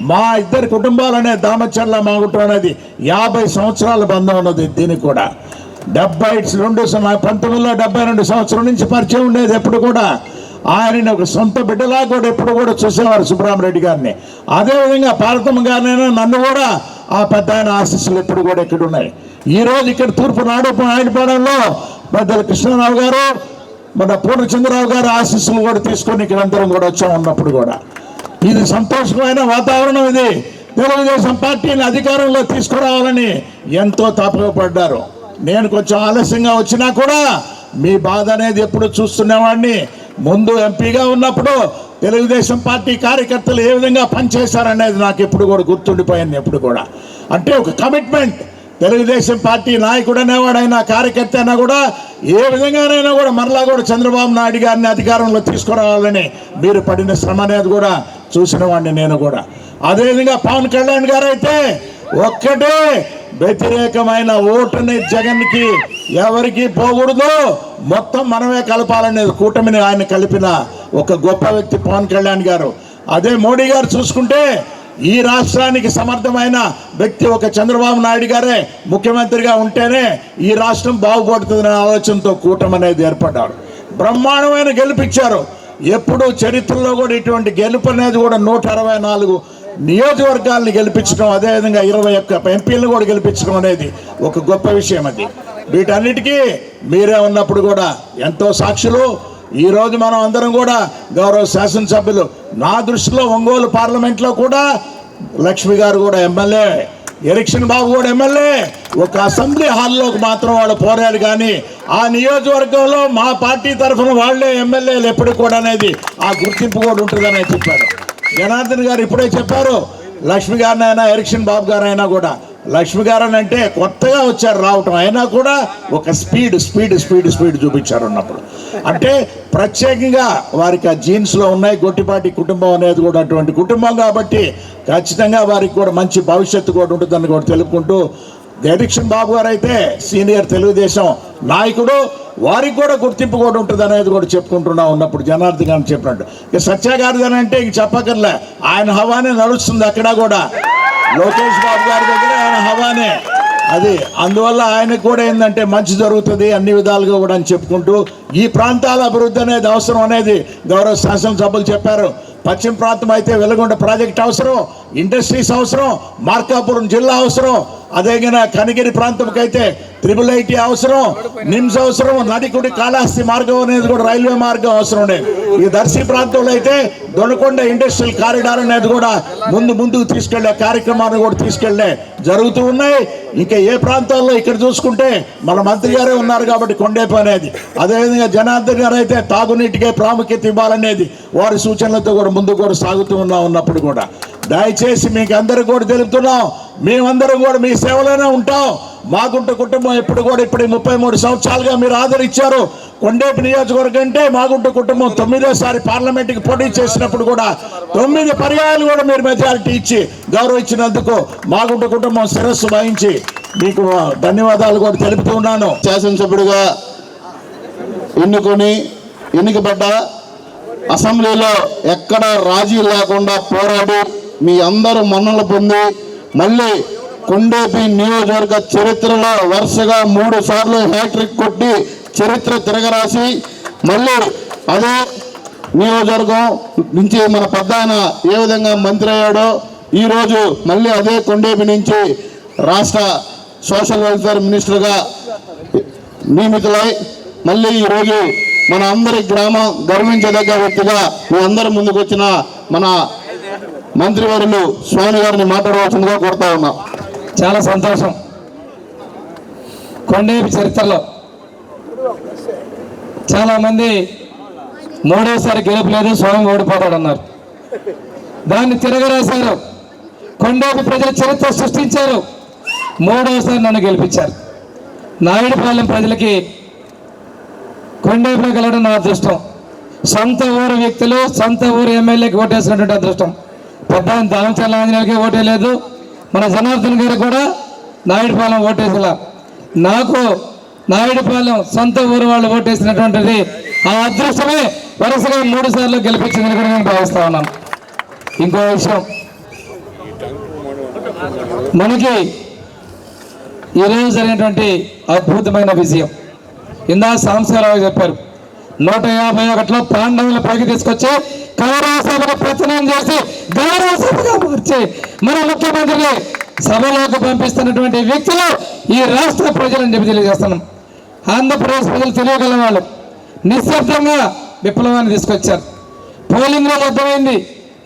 మా ఇద్దరి కుటుంబాలనే దామచర్ల మాగుంట అనేది 50 సంవత్సరాల బంధం ఉన్నది. దీనికి కూడా 1972 సంవత్సరం నుంచి పరిచయం ఉండేది. ఎప్పుడు కూడా ఆయనని ఒక సొంత బిడ్డలా కూడా ఎప్పుడు కూడా చూసేవారు సుబ్రహ్మరెడ్డి గారిని. అదేవిధంగా పార్వతమ్మ గారినైనా నన్ను కూడా ఆ పెద్ద ఆయన ఆశీస్సులు ఎప్పుడు కూడా ఇక్కడ ఉన్నాయి. ఈరోజు ఇక్కడ తూర్పు నాయుడుపాలెంలో పెద్దలు కృష్ణారావు గారు, మన పూర్ణచంద్రరావు గారు ఆశీస్సులు కూడా తీసుకొని ఇక్కడ అందరం కూడా వచ్చాం. ఉన్నప్పుడు కూడా ఇది సంతోషమైన వాతావరణం. ఇది తెలుగుదేశం పార్టీని అధికారంలో తీసుకురావాలని ఎంతో తాపపడ్డారు. నేను కొంచెం ఆలస్యంగా వచ్చినా కూడా మీ బాధ అనేది ఎప్పుడు చూస్తున్నవాడిని. ముందు ఎంపీగా ఉన్నప్పుడు తెలుగుదేశం పార్టీ కార్యకర్తలు ఏ విధంగా పనిచేశారనేది నాకు ఎప్పుడు కూడా గుర్తుండిపోయింది. ఎప్పుడు కూడా అంటే ఒక కమిట్మెంట్. తెలుగుదేశం పార్టీ నాయకుడు అనేవాడైనా కార్యకర్త అయినా కూడా ఏ విధంగానైనా కూడా మరలా కూడా చంద్రబాబు నాయుడు గారిని అధికారంలో తీసుకురావాలని మీరు పడిన శ్రమ అనేది కూడా చూసిన వాడిని నేను కూడా. అదేవిధంగా పవన్ కళ్యాణ్ గారు అయితే ఒక్కటే వ్యతిరేకమైన ఓటుని జగన్కి ఎవరికి పోకూడదు, మొత్తం మనమే కలపాలనేది కూటమిని ఆయన కలిపిన ఒక గొప్ప వ్యక్తి పవన్ కళ్యాణ్ గారు. అదే మోడీ గారు చూసుకుంటే ఈ రాష్ట్రానికి సమర్థమైన వ్యక్తి ఒక చంద్రబాబు నాయుడు గారే ముఖ్యమంత్రిగా ఉంటేనే ఈ రాష్ట్రం బాగుపడుతుందనే ఆలోచనతో కూటమి అనేది ఏర్పడ్డారు. బ్రహ్మాండమైన గెలిపించారు. ఎప్పుడు చరిత్రలో కూడా ఇటువంటి గెలుపు అనేది కూడా 164 నియోజకవర్గాల్ని గెలిపించడం, అదేవిధంగా 21 ఎంపీలను కూడా గెలిపించడం అనేది ఒక గొప్ప విషయం. అది వీటన్నిటికీ మీరే ఉన్నప్పుడు కూడా ఎంతో సాక్షులు. ఈరోజు మనం అందరం కూడా గౌరవ శాసనసభ్యులు, నా దృష్టిలో ఒంగోలు పార్లమెంట్లో కూడా లక్ష్మి గారు కూడా ఎమ్మెల్యే, ఎరిక్షన్ బాబు కూడా ఎమ్మెల్యే. ఒక అసెంబ్లీ హాల్లోకి మాత్రం వాళ్ళు పోరారు, కానీ ఆ నియోజకవర్గంలో మా పార్టీ తరఫున వాళ్లే ఎమ్మెల్యేలు ఎప్పుడు కూడా అనేది ఆ గుర్తింపు కూడా ఉంటుందని చెప్పారు. జనార్దన్ గారు ఇప్పుడే చెప్పారు, లక్ష్మి గారినైనా ఎరిక్షన్ బాబు గారైనా కూడా లక్ష్మి గారు అని అంటే కొత్తగా వచ్చారు రావటం, అయినా కూడా ఒక స్పీడ్ చూపించారు ఉన్నప్పుడు. అంటే ప్రత్యేకంగా వారికి ఆ జీన్స్లో ఉన్నాయి. గొట్టిపాటి కుటుంబం అనేది కూడా అటువంటి కుటుంబం కాబట్టి ఖచ్చితంగా వారికి కూడా మంచి భవిష్యత్తు కూడా ఉంటుందని కూడా తెలుపుకుంటూ, జగదీశ్వర్ బాబు గారు అయితే సీనియర్ తెలుగుదేశం నాయకుడు, వారికి కూడా గుర్తింపు కూడా ఉంటుంది అనేది కూడా చెప్పుకుంటున్నా ఉన్నప్పుడు జనార్దన్ గారు చెప్పినట్టు. ఇక సత్య గారిది అని అంటే ఇంక చెప్పకర్లే, ఆయన హవానే నడుస్తుంది అక్కడ కూడా. లోకేష్ బాబు గారి దగ్గర ఆయన హవానే అది. అందువల్ల ఆయనకు కూడా ఏంటంటే మంచి జరుగుతుంది అన్ని విధాలుగా కూడా అని చెప్పుకుంటూ, ఈ ప్రాంతాల అభివృద్ధి అనేది అవసరం అనేది గౌరవ శాసనసభ్యులు చెప్పారు. పశ్చిమ ప్రాంతం అయితే వెలుగొండ ప్రాజెక్ట్ అవసరం, ఇండస్ట్రీస్ అవసరం, మార్కాపురం జిల్లా అవసరం, అదేవిధంగా కనిగిరి ప్రాంతంకైతే IIIT అవసరం, నిమ్స్ అవసరం, నడికుడి కాళహస్తి మార్గం అనేది కూడా రైల్వే మార్గం అవసరం ఉండేది. ఈ దర్శి ప్రాంతంలో అయితే దొనకొండ ఇండస్ట్రియల్ కారిడార్ అనేది కూడా ముందుకు తీసుకెళ్లే కార్యక్రమాన్ని కూడా తీసుకెళ్లే జరుగుతూ ఉన్నాయి. ఇంకా ఏ ప్రాంతాల్లో ఇక్కడ చూసుకుంటే మన మంత్రి గారే ఉన్నారు కాబట్టి కొండేపు అనేది, అదేవిధంగా జనార్దన్ గారు అయితే తాగునీటికే ప్రాముఖ్యత ఇవ్వాలనేది వారి సూచనలతో కూడా ముందుకు కూడా సాగుతూ ఉన్నప్పుడు కూడా దయచేసి మీకు అందరూ కూడా తెలుపుతున్నాం, మేమందరం కూడా మీ సేవలోనే ఉంటాం. మాగుంట కుటుంబం ఎప్పుడు కూడా ఇప్పుడు 33 సంవత్సరాలుగా మీరు ఆదరించారు. కొండేపు నియోజకవర్గం అంటే మాగుంట కుటుంబం 9వ పార్లమెంట్కి పోటీ చేసినప్పుడు కూడా 9 పర్యాయాలు కూడా మీరు మెజారిటీ ఇచ్చి గౌరవించినందుకు మాగుంట కుటుంబం శిరస్సు వహించి మీకు ధన్యవాదాలు కూడా తెలుపుతూ ఉన్నాను. శాసనసభ్యుడిగా ఎన్నికబడ్డ అసెంబ్లీలో ఎక్కడ రాజీ లేకుండా పోరాడి మీ అందరూ మన్నలు పొంది మళ్ళీ కొండేపి నియోజకవర్గ చరిత్రలో వరుసగా 3 సార్లు హ్యాట్రిక్ కొట్టి చరిత్ర తిరగరాసి మళ్ళీ అదే నియోజకవర్గం నుంచి మన పెద్దాయన ఏ విధంగా మంత్రి అయ్యాడో ఈరోజు మళ్ళీ అదే కొండేపి నుంచి రాష్ట్ర సోషల్ వెల్ఫేర్ మినిస్టర్గా నియమితులై మళ్ళీ ఈరోజు మన అందరి గ్రామం గర్వించదగ్గ వ్యక్తిగా మీ అందరి ముందుకు వచ్చిన మన మంత్రివర్యులు స్వామి గారిని మాట్లాడవలసిందిగా కోరుతా ఉన్నాం. చాలా సంతోషం. కొండేపి చరిత్రలో చాలామంది 3వసారి గెలుపు లేదు, స్వామి ఓడిపోతాడు అన్నారు. దాన్ని తిరగరాశారు. కొండేపి ప్రజలు చరిత్ర సృష్టించారు. 3వసారి నన్ను గెలిపించారు. నాయుడుపాలెం ప్రజలకి కొండేపులో గెలవడం నా అదృష్టం. సొంత ఊరు వ్యక్తులు సొంత ఊరు ఎమ్మెల్యేకి ఓటేసినటువంటి అదృష్టం. పెద్ద దామచర్ల ఆంజనేయులకి ఓటే లేదు, మన జనార్దన్ గారు కూడా నాయుడుపాలెం ఓటేసలా. నాకు నాయుడుపాలెం సొంత ఊరు వాళ్ళు ఓటేసినటువంటిది ఆ అదృష్టమే వరుసగా 3 సార్లు గెలిపించిందని కూడా నేను భావిస్తా ఉన్నాను. ఇంకో విషయం, మనకి ఈరోజు జరిగినటువంటి అద్భుతమైన విజయం ఇందా సాంబశివరావు చెప్పారు. 151లో పాండవుల పైకి తీసుకొచ్చి కౌరవ సభను ప్రచనం చేసి గౌరవ సభగా మార్చి మన ముఖ్యమంత్రిని సభలోకి పంపిస్తున్నటువంటి వ్యక్తులు ఈ రాష్ట్ర ప్రజలని చెప్పి తెలియజేస్తున్నాం. ఆంధ్రప్రదేశ్ ప్రజలు తెలియగల వాళ్ళు నిశ్శబ్దంగా విప్లవాన్ని తీసుకొచ్చారు. పోలింగ్ రోజు అర్థమైంది,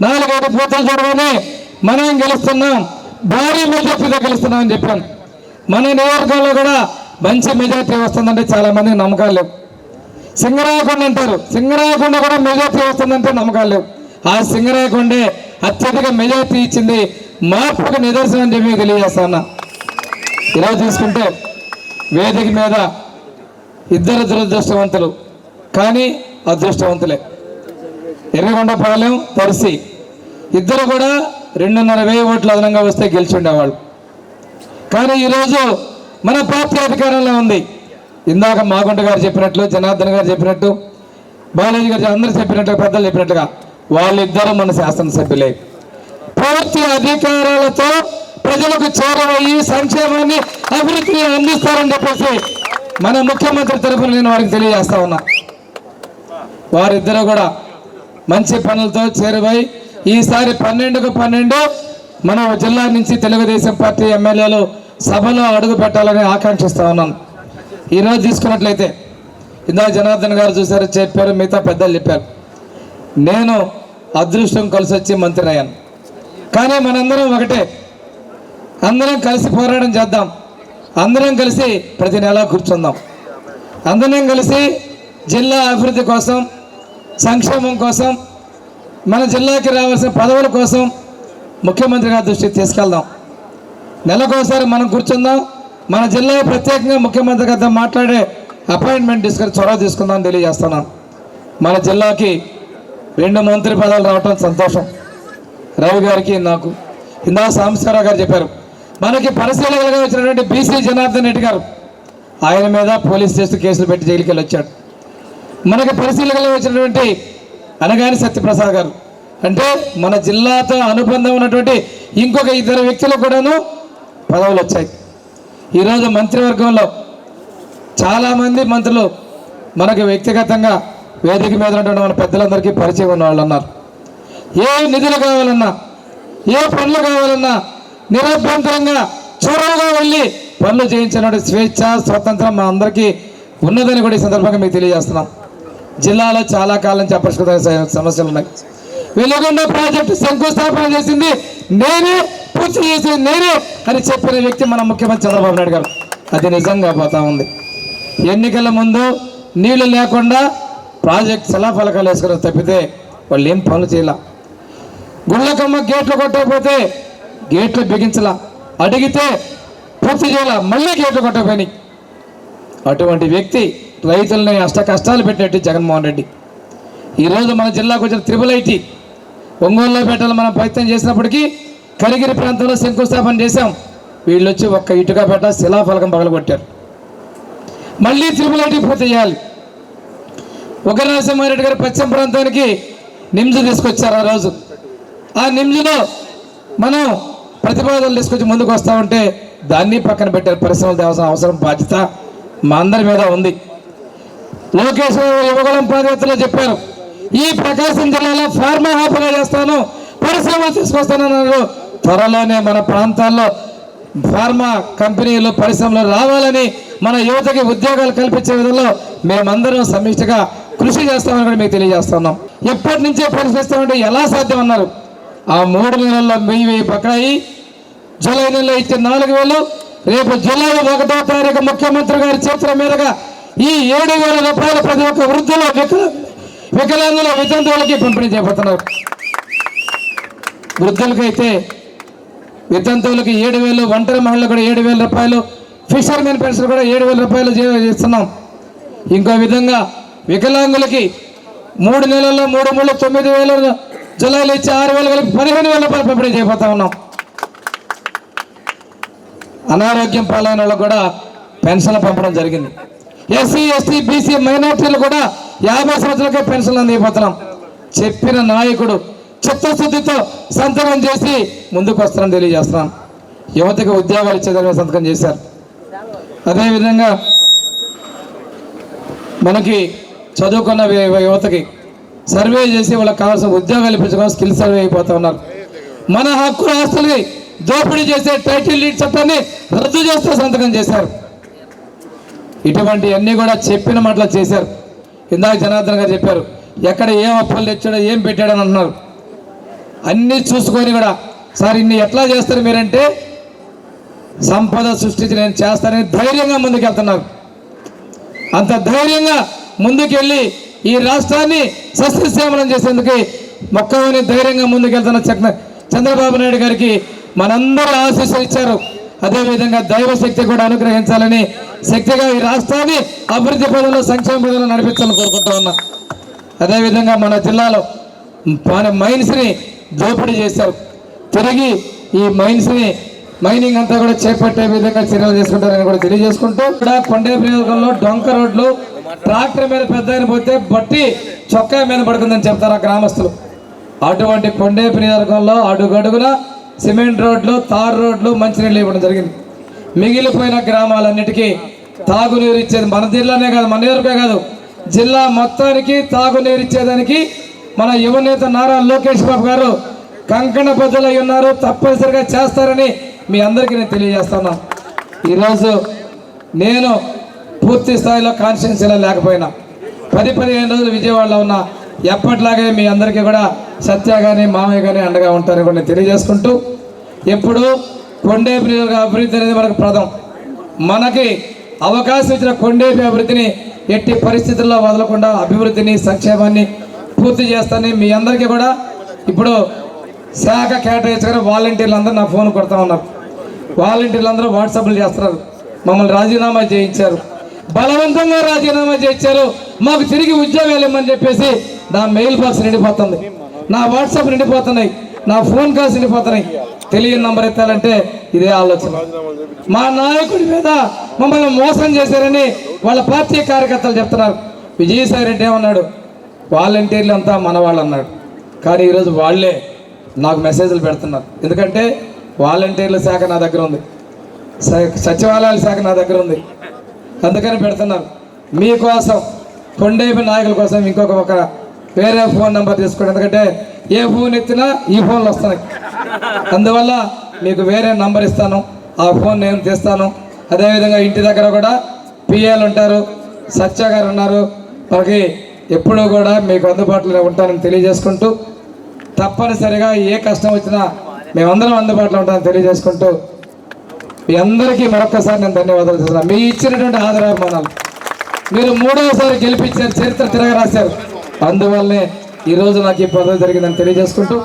4-5 బూతులు చూడగానే మనం గెలుస్తున్నాం, భారీ మెజార్టీతో గెలుస్తున్నాం అని చెప్పాను. మన నియోజకవర్గంలో కూడా మంచి మెజార్టీ వస్తుందంటే చాలా మందికి నమ్మకాలు లేవు. సింగరాయకొండ అంటారు, సింగరాయకొండ కూడా మెజార్టీ వస్తుందంటే నమ్మకాలు లేవు. ఆ సింగరాయకొండే అత్యధిక మెజార్టీ ఇచ్చింది, మార్పుకు నిదర్శనం అని చెప్పి తెలియజేస్తాను. ఈరోజు తీసుకుంటే వేదిక మీద 2 దురదృష్టవంతులు కానీ అదృష్టవంతులే. ఎర్రగొండపాలెం దర్శి ఇద్దరు కూడా 2,500 ఓట్లు అదనంగా వస్తే గెలిచి ఉండేవాళ్ళు. కానీ ఈరోజు మన పార్టీ అధికారంలో ఉంది. ఇందాక మాగుంట గారు చెప్పినట్లు, జనార్దన్ గారు చెప్పినట్టు, బాలాజీ గారు అందరూ చెప్పినట్టుగా, పెద్దలు చెప్పినట్టుగా వాళ్ళిద్దరూ మన శాసనసభ్యులే. పూర్తి అధికారాలతో ప్రజలకు చేరువయ్యి సంక్షేమాన్ని అభివృద్ధిని అందిస్తారని చెప్పేసి మన ముఖ్యమంత్రి తరఫున నేను వారికి తెలియజేస్తా ఉన్నా. వారిద్దరూ కూడా మంచి పనులతో చేరువై ఈసారి 12కు 12 మన జిల్లా నుంచి తెలుగుదేశం పార్టీ ఎమ్మెల్యేలు సభలో అడుగు పెట్టాలని ఆకాంక్షిస్తా ఉన్నాను. ఈరోజు తీసుకున్నట్లయితే ఇందాక జనార్దన్ గారు చూసారు, చెప్పారు, మిగతా పెద్దలు చెప్పారు. నేను అదృష్టం కలిసి వచ్చి మంత్రి అయ్యాను. కానీ మనందరం ఒకటే, అందరం కలిసి పోరాటం చేద్దాం, అందరం కలిసి ప్రతి నెలా కూర్చుందాం, అందరం కలిసి జిల్లా అభివృద్ధి కోసం, సంక్షేమం కోసం, మన జిల్లాకి రావాల్సిన పదవుల కోసం ముఖ్యమంత్రి గారి దృష్టికి తీసుకెళ్దాం. నెలకోసారి మనం కూర్చుందాం, మన జిల్లా ప్రత్యేకంగా ముఖ్యమంత్రి గారితో మాట్లాడే అపాయింట్మెంట్ తీసుకొని చొరవ తీసుకుందాం తెలియజేస్తున్నాను. మన జిల్లాకి 2 మంత్రి పదవులు రావటం సంతోషం. రవి గారికి నాకు ఇందా సాంబశివరావు గారు చెప్పారు, మనకి పరిశీలకులుగా వచ్చినటువంటి బీసీ జనార్దన్ రెడ్డి గారు ఆయన మీద పోలీస్ స్టేషన్ కేసులు పెట్టి జైలుకి వెళ్ళి వచ్చాడు. మనకి పరిశీలకులుగా వచ్చినటువంటి అనగాని సత్యప్రసాద్ గారు, అంటే మన జిల్లాతో అనుబంధం ఉన్నటువంటి ఇంకొక 2 వ్యక్తులు కూడాను పదవులు వచ్చాయి. ఈరోజు మంత్రివర్గంలో చాలామంది మంత్రులు మనకి వ్యక్తిగతంగా వేదిక మీద ఉన్నటువంటి మన పెద్దలందరికీ పరిచయం ఉన్న వాళ్ళు ఉన్నారు. ఏ నిధులు కావాలన్నా, ఏ పనులు కావాలన్నా నిరభ్యంతరంగా చొరవగా వెళ్ళి పనులు చేయించినటువంటి స్వేచ్ఛ, స్వతంత్రం మా అందరికీ ఉన్నదని కూడా ఈ సందర్భంగా మీకు తెలియజేస్తున్నాం. జిల్లాలో చాలా కాలం నుంచి అపరిష్కృత సమస్యలు ఉన్నాయి. వెలుగొండ ప్రాజెక్టు శంకుస్థాపన చేసింది నేనే, పూర్తి చేసింది నేనే అని చెప్పిన వ్యక్తి మన ముఖ్యమంత్రి చంద్రబాబు నాయుడు గారు. అది నిజంగా పోతా ఉంది. ఎన్నికల ముందు నీళ్లు లేకుండా ప్రాజెక్ట్ శిలాఫలకాలు వేసుకుని తప్పితే వాళ్ళు ఏం పనులు చేయాల. గుళ్ళకమ్మ గేట్లు కొట్టకపోతే గేట్లు బిగించలా, అడిగితే పూర్తి చేయాల, మళ్ళీ గేట్లు కొట్టకపోయినాయి. అటువంటి వ్యక్తి రైతులని అష్ట కష్టాలు పెట్టినట్టు జగన్మోహన్ రెడ్డి. ఈరోజు మన జిల్లాకు వచ్చిన త్రిబుల్ ఐటీ ఒంగోలులో పెట్టాలని మనం ప్రయత్నం చేసినప్పటికీ కరిగిరి ప్రాంతంలో శంకుస్థాపన చేశాం. వీళ్ళు వచ్చి ఒక్క ఇటుక పెట్ట శిలాఫలకం పగలగొట్టారు. మళ్ళీ త్రిబుల్ ఐటీ పూర్తి చేయాలి. ఒక నరసింహారెడ్డి గారు పశ్చిమ ప్రాంతానికి నిమ్స్ తీసుకొచ్చారు. ఆ రోజు ఆ నిమ్స్లో మనం ప్రతిపాదనలు తీసుకొచ్చి ముందుకు వస్తూ ఉంటే దాన్ని పక్కన పెట్టారు. పరిశ్రమలు తేవాల్సిన అవసరం, బాధ్యత మా అందరి మీద ఉంది. లోకేష్ యువగలం పాదయాత్రలో చెప్పారు, ఈ ప్రకాశం జిల్లాలో ఫార్మా హబ్గా చేస్తాను, పరిశ్రమలు తీసుకొస్తానన్నారు. త్వరలోనే మన ప్రాంతాల్లో ఫార్మా కంపెనీలు, పరిశ్రమలు రావాలని, మన యువతకి ఉద్యోగాలు కల్పించే విధంలో మేమందరం సమిష్టిగా కృషి చేస్తామని కూడా మీకు తెలియజేస్తున్నాం. ఎప్పటి నుంచే పరిశీలిస్తామంటే ఎలా సాధ్యం అన్నారు. ఆ 3 నెలల్లో 1000 బకాయి, జూలై నెలలో ఇచ్చే 4000, రేపు జూలై 1వ తారీఖు ముఖ్యమంత్రి గారి చేతుల మీదుగా ఈ 7,000 రూపాయలు ప్రతి ఒక్క వృద్ధులు, వికలాంగుల, వితంతువులకి పంపిణీ చేయబోతున్నారు. వృద్ధులకైతే వితంతువులకి 7,000, ఒంటరి మహిళలు కూడా 7,000 రూపాయలు, ఫిషర్మెన్ పెన్షన్ కూడా 7,000 రూపాయలు చేస్తున్నాం. ఇంకో విధంగా వికలాంగులకి 3 నెలల్లో 3 3 9,000, జూలైలో ఇచ్చే 6,000 కలిపి 15,000 రూపాయలు పంపిణీ చేయబోతా ఉన్నాం. అనారోగ్యం పాలైన వాళ్ళకు కూడా పెన్షన్లు పంపడం జరిగింది. ఎస్సీ, ఎస్టీ, బీసీ, మైనార్టీలు కూడా 50 సంవత్సరాలకే పెన్షన్లు అందిపోతున్నాం. చెప్పిన నాయకుడు చిత్తశుద్ధితో సంతకం చేసి ముందుకు వస్తారని తెలియజేస్తున్నాం. యువతకి ఉద్యోగాలు ఇచ్చేదాని సంతకం చేశారు. అదేవిధంగా మనకి చదువుకున్న యువతకి సర్వే చేసి వాళ్ళకి కావాల్సిన ఉద్యోగాలు ఇప్పించుకొని స్కిల్ సర్వే అయిపోతూ ఉన్నారు. మన హక్కుల ఆస్తుల్ని దోపిడీ చేసే టైటిల్ డీడ్ చట్టాన్ని రద్దు చేస్తూ సంతకం చేశారు. ఇటువంటి అన్నీ కూడా చెప్పిన మాటలు చేశారు. ఇందాక జనార్దన్ గారు చెప్పారు, ఎక్కడ ఏం అప్పులు తెచ్చాడో, ఏం పెట్టాడని అంటున్నారు. అన్నీ చూసుకొని కూడా సార్ ఇన్ని ఎట్లా చేస్తారు మీరంటే, సంపద సృష్టించి నేను చేస్తానని ధైర్యంగా ముందుకెళ్తున్నారు. అంత ధైర్యంగా ముందుకెళ్ళి ఈ రాష్ట్రాన్ని సస్యశ్యామలం చేసేందుకు మొక్కమని ధైర్యంగా ముందుకెళ్తున్న చంద్రబాబు నాయుడు గారికి మనందరూ ఆశీస్సులు ఇచ్చారు. అదేవిధంగా దైవశక్తి కూడా అనుగ్రహించాలని, శక్తిగా ఈ రాష్ట్రాన్ని అభివృద్ధి పదంలో, సంక్షేమ పదంలో నడిపించాలని కోరుకుంటూ ఉన్నా. అదేవిధంగా మన జిల్లాలో మన మైన్స్ని దోపిడీ చేశారు. తిరిగి ఈ మైనింగ్ అంతా కూడా చేపట్టే విధంగా చర్యలు చేసుకుంటారని కూడా తెలియజేసుకుంటూ, ఇక్కడ కొండేపు నియోజకవర్గంలో డొంక రోడ్లు ట్రాక్టర్ మీద పెద్ద ఆయన పోతే బట్టి చొక్కా మీద పడుతుందని చెప్తారు ఆ గ్రామస్తులు. అటువంటి కొండేపు నియోజకవర్గంలో అడుగడుగున సిమెంట్ రోడ్లు, తార్ రోడ్లు, మంచినీళ్ళు ఇవ్వడం జరిగింది. మిగిలిపోయిన గ్రామాలన్నిటికీ తాగునీరు ఇచ్చేది మన జిల్లానే కాదు, మన నియోజకవర్గమే కాదు, జిల్లా మొత్తానికి తాగునీరు ఇచ్చేదానికి మన యువనేత నారా లోకేష్ బాబు గారు కంకణ బద్దులై ఉన్నారు. తప్పనిసరిగా చేస్తారని మీ అందరికీ నేను తెలియజేస్తున్నాను. ఈరోజు నేను పూర్తి స్థాయిలో కాన్స్టిట్యున్సీలో లేకపోయినా 10-15 రోజులు విజయవాడలో ఉన్నా, ఎప్పటిలాగే మీ అందరికీ కూడా సత్య కానీ మామయ్య కానీ అండగా ఉంటారని కూడా నేను తెలియజేసుకుంటూ, ఎప్పుడు కొండేపు నియోజకవర్గ అభివృద్ధి అనేది మనకు ప్రథం. మనకి అవకాశం ఇచ్చిన కొండేపు అభివృద్ధిని ఎట్టి పరిస్థితుల్లో వదలకుండా అభివృద్ధిని, సంక్షేమాన్ని పూర్తి చేస్తానని మీ అందరికీ కూడా ఇప్పుడు శాఖ కేటాయించుకొని వాలంటీర్లు అందరూ నా ఫోన్ కొడతా ఉన్నారు. వాలంటీర్లు అందరూ వాట్సాప్లు చేస్తున్నారు, మమ్మల్ని రాజీనామా చేయించారు, బలవంతంగా రాజీనామా చేయించారు, మాకు తిరిగి ఉద్యోగాలు ఇవ్వమని చెప్పేసి నా మెయిల్ బాక్స్ నిండిపోతుంది, నా వాట్సాప్ నిండిపోతున్నాయి, నా ఫోన్ కాల్స్ నిండిపోతున్నాయి. తెలియని నంబర్ ఎత్తాలంటే ఇదే ఆలోచన. మా నాయకుడి మీద మమ్మల్ని మోసం చేశారని వాళ్ళ పార్టీ కార్యకర్తలు చెప్తున్నారు. విజయసాయి రెడ్డి ఏమన్నాడు, వాలంటీర్లు అంతా మన వాళ్ళు అన్నాడు. కానీ ఈరోజు వాళ్ళే నాకు మెసేజ్లు పెడుతున్నారు. ఎందుకంటే వాలంటీర్ల శాఖ నా దగ్గర ఉంది, సచివాలయాల శాఖ నా దగ్గర ఉంది, అందుకని పెడుతున్నారు. మీకోసం కొండేపి నాయకుల కోసం ఇంకొక వేరే ఫోన్ నెంబర్ తీసుకోండి, ఎందుకంటే ఏ ఫోన్ ఎత్తినా ఈ ఫోన్లు వస్తున్నాయి. అందువల్ల మీకు వేరే నంబర్ ఇస్తాను, ఆ ఫోన్ నేను తీస్తాను. అదేవిధంగా ఇంటి దగ్గర కూడా పిఏలు ఉంటారు, సత్య గారు ఉన్నారు, మనకి ఎప్పుడూ కూడా మీకు అందుబాటులో ఉంటానని తెలియజేసుకుంటూ, తప్పనిసరిగా ఏ కష్టం వచ్చినా మేమందరం అందుబాటులో ఉంటామని తెలియజేసుకుంటూ, మీ అందరికీ మరొక్కసారి నేను ధన్యవాదాలు చేస్తున్నాను. మీ ఇచ్చినటువంటి ఆదరాభిమానాలు, మీరు 3వసారి గెలిపించారు, చరిత్ర తిరగరాశారు. అందువల్లనే ఈరోజు నాకు ఈ పదవి జరిగిందని తెలియజేసుకుంటూ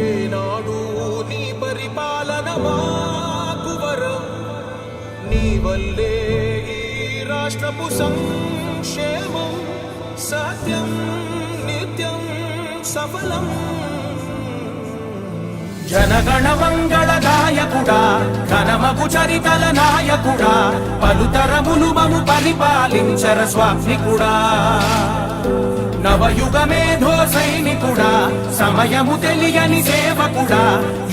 ఏనాడు నీ పరిపాలన మాకు వరం, నీ వల్లే ఈ రాష్ట్రపు సంక్షేమం సత్యం నిత్యం సఫలం. జనగణ మంగళ గాయకుడా, ఘనమగు చరితల నాయకుడా, పలుతరములు మము పరిపాలించర స్వామికుడా. నవయుగ మేధో సైనికుడా, సమయము తెలియని సేవకుడా,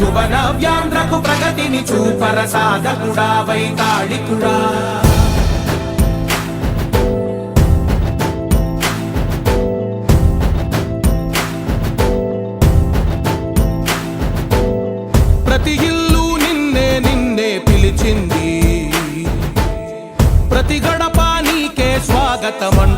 యువ నవ్యాంధ్రకు ప్రగతిని చూపర సాధకుడా, వైతాళికుడా. ప్రతి ఇల్లు నిన్నే నిన్నే పిలిచింది, ప్రతి గడప నీకే స్వాగతమన్